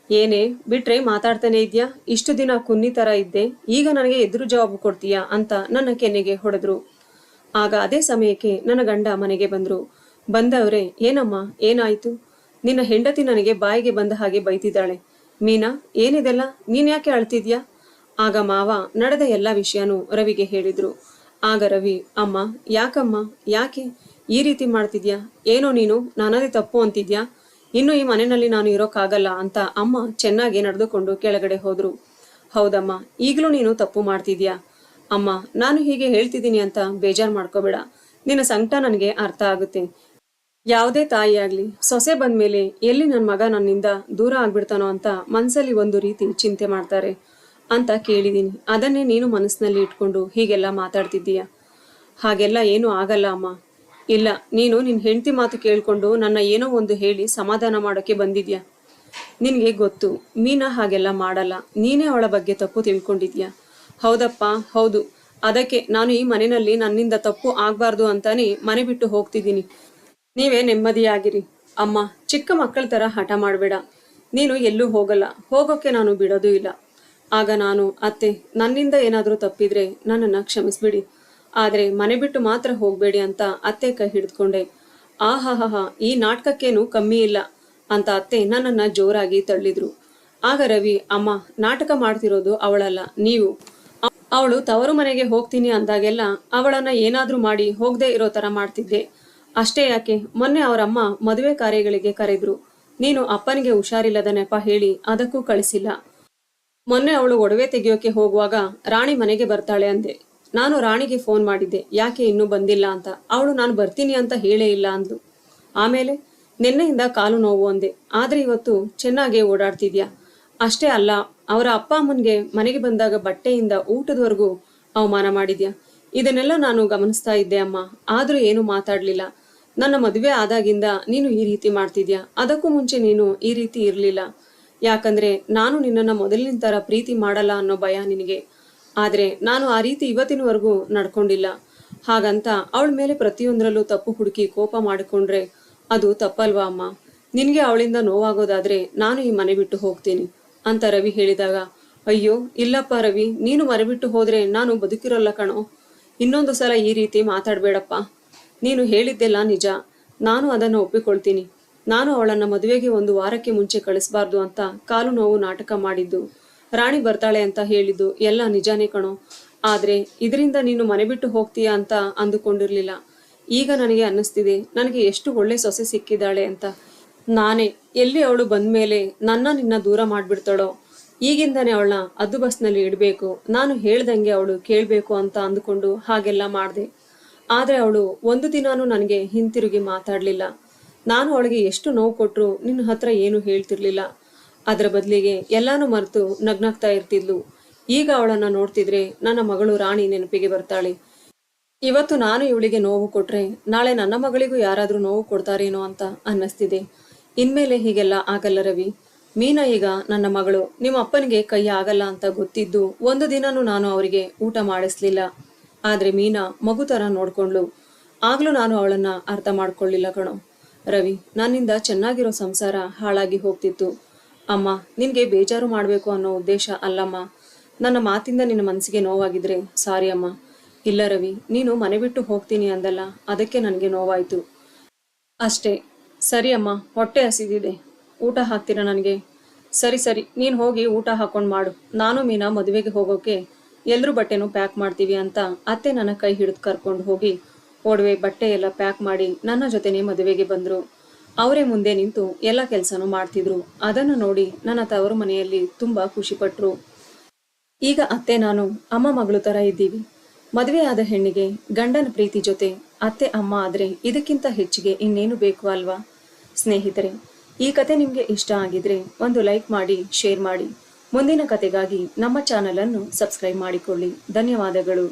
ಏನೇ ಬಿಟ್ರೆ ಮಾತಾಡ್ತಾನೆ ಇದ್ಯಾ? ಇಷ್ಟು ದಿನ ಕುನ್ನಿ ತರ ಇದ್ದೆ, ಈಗ ನನಗೆ ಎದುರು ಜವಾಬು ಕೊಡ್ತೀಯಾ ಅಂತ ನನ್ನ ಕೆನ್ನೆಗೆ ಹೊಡೆದ್ರು. ಆಗ ಅದೇ ಸಮಯಕ್ಕೆ ನನ್ನ ಗಂಡ ಮನೆಗೆ ಬಂದ್ರು. ಬಂದವ್ರೆ, ಏನಮ್ಮ ಏನಾಯ್ತು? ನಿನ್ನ ಹೆಂಡತಿ ನನಗೆ ಬಾಯಿಗೆ ಬಂದ ಹಾಗೆ ಬೈತಿದ್ದಾಳೆ. ಮೀನಾ, ಏನಿದೆಲ್ಲ, ನೀನ್ ಯಾಕೆ ಅಳ್ತಿದ್ಯಾ? ಆಗ ಮಾವ ನಡೆದ ಎಲ್ಲ ವಿಷಯನೂ ರವಿಗೆ ಹೇಳಿದ್ರು. ಆಗ ರವಿ, ಅಮ್ಮ, ಯಾಕಮ್ಮ, ಯಾಕೆ ಈ ರೀತಿ ಮಾಡ್ತಿದ್ಯಾ? ಏನೋ ನೀನು ನನ್ನದೇ ತಪ್ಪು ಅಂತಿದ್ಯಾ? ಇನ್ನು ಈ ಮನೆಯಲ್ಲಿ ನಾನು ಇರೋಕ್ಕಾಗಲ್ಲ ಅಂತ ಅಮ್ಮ ಚೆನ್ನಾಗಿ ನಡೆದುಕೊಂಡು ಕೆಳಗಡೆ ಹೋದ್ರು. ಹೌದಮ್ಮ, ಈಗಲೂ ನೀನು ತಪ್ಪು ಮಾಡ್ತಿದ್ಯಾ? ಅಮ್ಮ, ನಾನು ಹೀಗೆ ಹೇಳ್ತಿದ್ದೀನಿ ಅಂತ ಬೇಜಾರ್ ಮಾಡ್ಕೋಬೇಡ, ನಿನ್ನ ಸಂಕಟ ನನಗೆ ಅರ್ಥ ಆಗುತ್ತೆ. ಯಾವುದೇ ತಾಯಿಯಾಗ್ಲಿ ಸೊಸೆ ಬಂದ್ಮೇಲೆ ಎಲ್ಲಿ ನನ್ನ ಮಗ ನನ್ನಿಂದ ದೂರ ಆಗ್ಬಿಡ್ತಾನೋ ಅಂತ ಮನ್ಸಲ್ಲಿ ಒಂದು ರೀತಿ ಚಿಂತೆ ಮಾಡ್ತಾರೆ ಅಂತ ಕೇಳಿದೀನಿ. ಅದನ್ನೇ ನೀನು ಮನಸ್ಸಿನಲ್ಲಿ ಇಟ್ಕೊಂಡು ಹೀಗೆಲ್ಲ ಮಾತಾಡ್ತಿದ್ದೀಯ. ಹಾಗೆಲ್ಲ ಏನೂ ಆಗಲ್ಲ ಅಮ್ಮ. ಇಲ್ಲ, ನೀನು ನಿನ್ನ ಹೆಂಡತಿ ಮಾತು ಕೇಳ್ಕೊಂಡು ನನ್ನ ಏನೋ ಒಂದು ಹೇಳಿ ಸಮಾಧಾನ ಮಾಡೋಕ್ಕೆ ಬಂದಿದ್ಯಾ. ನಿನಗೆ ಗೊತ್ತು, ಮೀನಾ ಹಾಗೆಲ್ಲ ಮಾಡಲ್ಲ. ನೀನೇ ಅವಳ ಬಗ್ಗೆ ತಪ್ಪು ತಿಳ್ಕೊಂಡಿದ್ಯಾ. ಹೌದಪ್ಪ, ಹೌದು. ಅದಕ್ಕೆ ನಾನು ಈ ಮನೆಯಲ್ಲಿ ನನ್ನಿಂದ ತಪ್ಪು ಆಗ್ಬಾರ್ದು ಅಂತಾನೆ ಮನೆ ಬಿಟ್ಟು ಹೋಗ್ತಿದ್ದೀನಿ. ನೀವೇ ನೆಮ್ಮದಿಯಾಗಿರಿ. ಅಮ್ಮ, ಚಿಕ್ಕ ಮಕ್ಕಳ ಥರ ಹಠ ಮಾಡಬೇಡ. ನೀನು ಎಲ್ಲೂ ಹೋಗಲ್ಲ, ಹೋಗೋಕ್ಕೆ ನಾನು ಬಿಡೋದು ಇಲ್ಲ. ಆಗ ನಾನು, ಅತ್ತೆ, ನನ್ನಿಂದ ಏನಾದರೂ ತಪ್ಪಿದ್ರೆ ನನ್ನನ್ನು ಕ್ಷಮಿಸ್ಬಿಡಿ, ಆದರೆ ಮನೆ ಬಿಟ್ಟು ಮಾತ್ರ ಹೋಗಬೇಡಿ ಅಂತ ಅತ್ತೆ ಕೈ ಹಿಡಿದುಕೊಂಡೆ. ಆಹಾಹಾ, ಈ ನಾಟಕಕ್ಕೇನು ಕಮ್ಮಿ ಇಲ್ಲ ಅಂತ ಅತ್ತೆ ನನ್ನನ್ನು ಜೋರಾಗಿ ತಳ್ಳಿದ್ರು. ಆಗ ರವಿ, ಅಮ್ಮ, ನಾಟಕ ಮಾಡ್ತಿರೋದು ಅವಳಲ್ಲ, ನೀವು. ಅವಳು ತವರು ಮನೆಗೆ ಹೋಗ್ತೀನಿ ಅಂದಾಗೆಲ್ಲ ಅವಳನ್ನ ಏನಾದ್ರೂ ಮಾಡಿ ಹೋಗದೆ ಇರೋ ತರ ಮಾಡ್ತಿದ್ದೆ. ಅಷ್ಟೇ ಯಾಕೆ, ಮೊನ್ನೆ ಅವರಮ್ಮ ಮದುವೆ ಕಾರ್ಯಗಳಿಗೆ ಕರೆದ್ರು. ನೀನು ಅಪ್ಪನಿಗೆ ಹುಷಾರಿಲ್ಲದ ನೆಪ ಹೇಳಿ ಅದಕ್ಕೂ ಕಳಿಸಿಲ್ಲ. ಮೊನ್ನೆ ಅವಳು ಒಡವೆ ತೆಗೆಯೋಕೆ ಹೋಗುವಾಗ ರಾಣಿ ಮನೆಗೆ ಬರ್ತಾಳೆ ಅಂದೆ. ನಾನು ರಾಣಿಗೆ ಫೋನ್ ಮಾಡಿದ್ದೆ, ಯಾಕೆ ಇನ್ನೂ ಬಂದಿಲ್ಲ ಅಂತ. ಅವಳು ನಾನು ಬರ್ತೀನಿ ಅಂತ ಹೇಳೇ ಇಲ್ಲ ಅಂದ್ಲು. ಆಮೇಲೆ ನಿನ್ನೆಯಿಂದ ಕಾಲು ನೋವು ಅಂದೆ, ಆದ್ರೆ ಇವತ್ತು ಚೆನ್ನಾಗೇ ಓಡಾಡ್ತಿದ್ಯಾ. ಅಷ್ಟೇ ಅಲ್ಲ, ಅವರ ಅಪ್ಪ ಅಮ್ಮನ್ಗೆ ಮನೆಗೆ ಬಂದಾಗ ಬಟ್ಟೆಯಿಂದ ಊಟದವರೆಗೂ ಅವಮಾನ ಮಾಡಿದ್ಯಾ. ಇದನ್ನೆಲ್ಲ ನಾನು ಗಮನಿಸ್ತಾ ಇದ್ದೆ ಅಮ್ಮ, ಆದ್ರೂ ಏನು ಮಾತಾಡ್ಲಿಲ್ಲ. ನನ್ನ ಮದುವೆ ಆದಾಗಿಂದ ನೀನು ಈ ರೀತಿ ಮಾಡ್ತಿದ್ಯಾ. ಅದಕ್ಕೂ ಮುಂಚೆ ನೀನು ಈ ರೀತಿ ಇರ್ಲಿಲ್ಲ. ಯಾಕಂದ್ರೆ ನಾನು ನಿನ್ನನ್ನ ಮೊದಲಿನ ತರ ಪ್ರೀತಿ ಮಾಡಲ್ಲ ಅನ್ನೋ ಭಯ ನಿನಗೆ. ಆದ್ರೆ ನಾನು ಆ ರೀತಿ ಇವತ್ತಿನವರೆಗೂ ನಡ್ಕೊಂಡಿಲ್ಲ. ಹಾಗಂತ ಅವಳ ಮೇಲೆ ಪ್ರತಿಯೊಂದರಲ್ಲೂ ತಪ್ಪು ಹುಡುಕಿ ಕೋಪ ಮಾಡಿಕೊಂಡ್ರೆ ಅದು ತಪ್ಪಲ್ವಾ ಅಮ್ಮ. ನಿನ್ಗೆ ಅವಳಿಂದ ನೋವಾಗೋದಾದ್ರೆ ನಾನು ಈ ಮನೆ ಬಿಟ್ಟು ಹೋಗ್ತೀನಿ ಅಂತ ರವಿ ಹೇಳಿದಾಗ, ಅಯ್ಯೋ ಇಲ್ಲಪ್ಪ ರವಿ, ನೀನು ಮನೆ ಬಿಟ್ಟು ಹೋದ್ರೆ ನಾನು ಬದುಕಿರೋಲ್ಲ ಕಣೋ. ಇನ್ನೊಂದು ಸಲ ಈ ರೀತಿ ಮಾತಾಡ್ಬೇಡಪ್ಪ. ನೀನು ಹೇಳಿದ್ದೆಲ್ಲ ನಿಜ, ನಾನು ಅದನ್ನು ಒಪ್ಪಿಕೊಳ್ತೀನಿ. ನಾನು ಅವಳನ್ನ ಮದುವೆಗೆ 1 ವಾರಕ್ಕೆ ಮುಂಚೆ ಕಳಿಸ್ಬಾರ್ದು ಅಂತ ಕಾಲು ನೋವು ನಾಟಕ ಮಾಡಿದ್ದು, ರಾಣಿ ಬರ್ತಾಳೆ ಅಂತ ಹೇಳಿದ್ದು ಎಲ್ಲ ನಿಜಾನೇ ಕಣೋ. ಆದ್ರೆ ಇದರಿಂದ ನೀನು ಮನೆ ಬಿಟ್ಟು ಹೋಗ್ತೀಯಾ ಅಂತ ಅಂದುಕೊಂಡಿರ್ಲಿಲ್ಲ. ಈಗ ನನಗೆ ಅನ್ನಿಸ್ತಿದೆ, ನನಗೆ ಎಷ್ಟು ಒಳ್ಳೆ ಸೊಸೆ ಸಿಕ್ಕಿದ್ದಾಳೆ ಅಂತ. ನಾನೇ ಎಲ್ಲಿ ಅವಳು ಬಂದ್ಮೇಲೆ ನಿನ್ನ ದೂರ ಮಾಡ್ಬಿಡ್ತಾಳೋ, ಈಗಿಂದಾನೆ ಅವಳನ್ನ ಅದ್ದು ಬಸ್ನಲ್ಲಿ ಇಡಬೇಕು, ನಾನು ಹೇಳ್ದಂಗೆ ಅವಳು ಕೇಳಬೇಕು ಅಂತ ಅಂದುಕೊಂಡು ಹಾಗೆಲ್ಲ ಮಾಡಿದೆ. ಆದ್ರೆ ಅವಳು ಒಂದು ದಿನಾನು ನನಗೆ ಹಿಂತಿರುಗಿ ಮಾತಾಡ್ಲಿಲ್ಲ. ನಾನು ಅವಳಿಗೆ ಎಷ್ಟು ನೋವು ಕೊಟ್ಟರು ನಿನ್ನ ಹತ್ರ ಏನು ಹೇಳ್ತಿರ್ಲಿಲ್ಲ. ಅದರ ಬದಲಿಗೆ ಎಲ್ಲಾನು ಮರೆತು ನಗ್ನಗ್ತಾ ಇರ್ತಿದ್ಲು. ಈಗ ಅವಳನ್ನ ನೋಡ್ತಿದ್ರೆ ನನ್ನ ಮಗಳು ರಾಣಿ ನೆನಪಿಗೆ ಬರ್ತಾಳೆ. ಇವತ್ತು ನಾನು ಇವಳಿಗೆ ನೋವು ಕೊಟ್ರೆ ನಾಳೆ ನನ್ನ ಮಗಳಿಗೂ ಯಾರಾದ್ರೂ ನೋವು ಕೊಡ್ತಾರೇನೋ ಅಂತ ಅನ್ನಿಸ್ತಿದೆ. ಇನ್ಮೇಲೆ ಹೀಗೆಲ್ಲ ಆಗಲ್ಲ ರವಿ. ಮೀನಾ ಈಗ ನನ್ನ ಮಗಳು, ನಿಮ್ಮ ಅಪ್ಪನಿಗೆ ಕೈ ಆಗಲ್ಲ ಅಂತ ಗೊತ್ತಿದ್ದು ಒಂದು ದಿನನೂ ನಾನು ಅವರಿಗೆ ಊಟ ಮಾಡಿಸ್ಲಿಲ್ಲ. ಆದ್ರೆ ಮೀನಾ ಮಗು ತರ ನೋಡ್ಕೊಂಡ್ಲು. ಆಗ್ಲೂ ನಾನು ಅವಳನ್ನ ಅರ್ಥ ಮಾಡ್ಕೊಳ್ಳಿಲ್ಲ ಕಣೋ. ರವಿ, ನನ್ನಿಂದ ಚೆನ್ನಾಗಿರೋ ಸಂಸಾರ ಹಾಳಾಗಿ ಹೋಗ್ತಿತ್ತು. ಅಮ್ಮ, ನಿನ್ಗೆ ಬೇಜಾರು ಮಾಡ್ಬೇಕು ಅನ್ನೋ ಉದ್ದೇಶ ಅಲ್ಲಮ್ಮ. ನನ್ನ ಮಾತಿಂದ ನಿನ್ನ ಮನಸ್ಸಿಗೆ ನೋವಾಗಿದ್ರೆ ಸಾರಿ ಅಮ್ಮ. ಇಲ್ಲ ರವಿ, ನೀನು ಮನೆ ಬಿಟ್ಟು ಹೋಗ್ತೀನಿ ಅಂದಲ್ಲ, ಅದಕ್ಕೆ ನನಗೆ ನೋವಾಯ್ತು ಅಷ್ಟೇ. ಸರಿ ಅಮ್ಮ, ಹೊಟ್ಟೆ ಹಸಿದಿದೆ, ಊಟ ಹಾಕ್ತೀರಾ ನನಗೆ? ಸರಿ ಸರಿ, ನೀನು ಹೋಗಿ ಊಟ ಹಾಕೊಂಡು ಮಾಡು. ನಾನು ಮೀನಾ ಮದುವೆಗೆ ಹೋಗೋಕೆ ಎಲ್ರೂ ಬಟ್ಟೆನೂ ಪ್ಯಾಕ್ ಮಾಡ್ತೀವಿ ಅಂತ ಅತ್ತೆ ನನ್ನ ಕೈ ಹಿಡಿದು ಕರ್ಕೊಂಡು ಹೋಗಿ ಒಡವೆ ಬಟ್ಟೆ ಎಲ್ಲ ಪ್ಯಾಕ್ ಮಾಡಿ ನನ್ನ ಜೊತೆನೆ ಮದುವೆಗೆ ಬಂದ್ರು. ಅವರೇ ಮುಂದೆ ನಿಂತು ಎಲ್ಲ ಕೆಲಸನೂ ಮಾಡ್ತಿದ್ರು. ಅದನ್ನು ನೋಡಿ ನನ್ನ ತವರು ಮನೆಯಲ್ಲಿ ತುಂಬಾ ಖುಷಿ ಪಟ್ರು. ಈಗ ಅತ್ತೆ ನಾನು ಅಮ್ಮ ಮಗಳು ತರ ಇದ್ದೀವಿ. ಮದುವೆ ಆದ ಹೆಣ್ಣಿಗೆ ಗಂಡನ ಪ್ರೀತಿ ಜೊತೆ ಅತ್ತೆ ಅಮ್ಮ ಆದ್ರೆ ಇದಕ್ಕಿಂತ ಹೆಚ್ಚಿಗೆ ಇನ್ನೇನು ಬೇಕು ಅಲ್ವಾ? ಸ್ನೇಹಿತರೆ, ಈ ಕತೆ ನಿಮ್ಗೆ ಇಷ್ಟ ಆಗಿದ್ರೆ ಒಂದು ಲೈಕ್ ಮಾಡಿ, ಶೇರ್ ಮಾಡಿ. ಮುಂದಿನ ಕತೆಗಾಗಿ ನಮ್ಮ ಚಾನಲ್ ಅನ್ನು ಸಬ್ಸ್ಕ್ರೈಬ್ ಮಾಡಿಕೊಳ್ಳಿ. ಧನ್ಯವಾದಗಳು.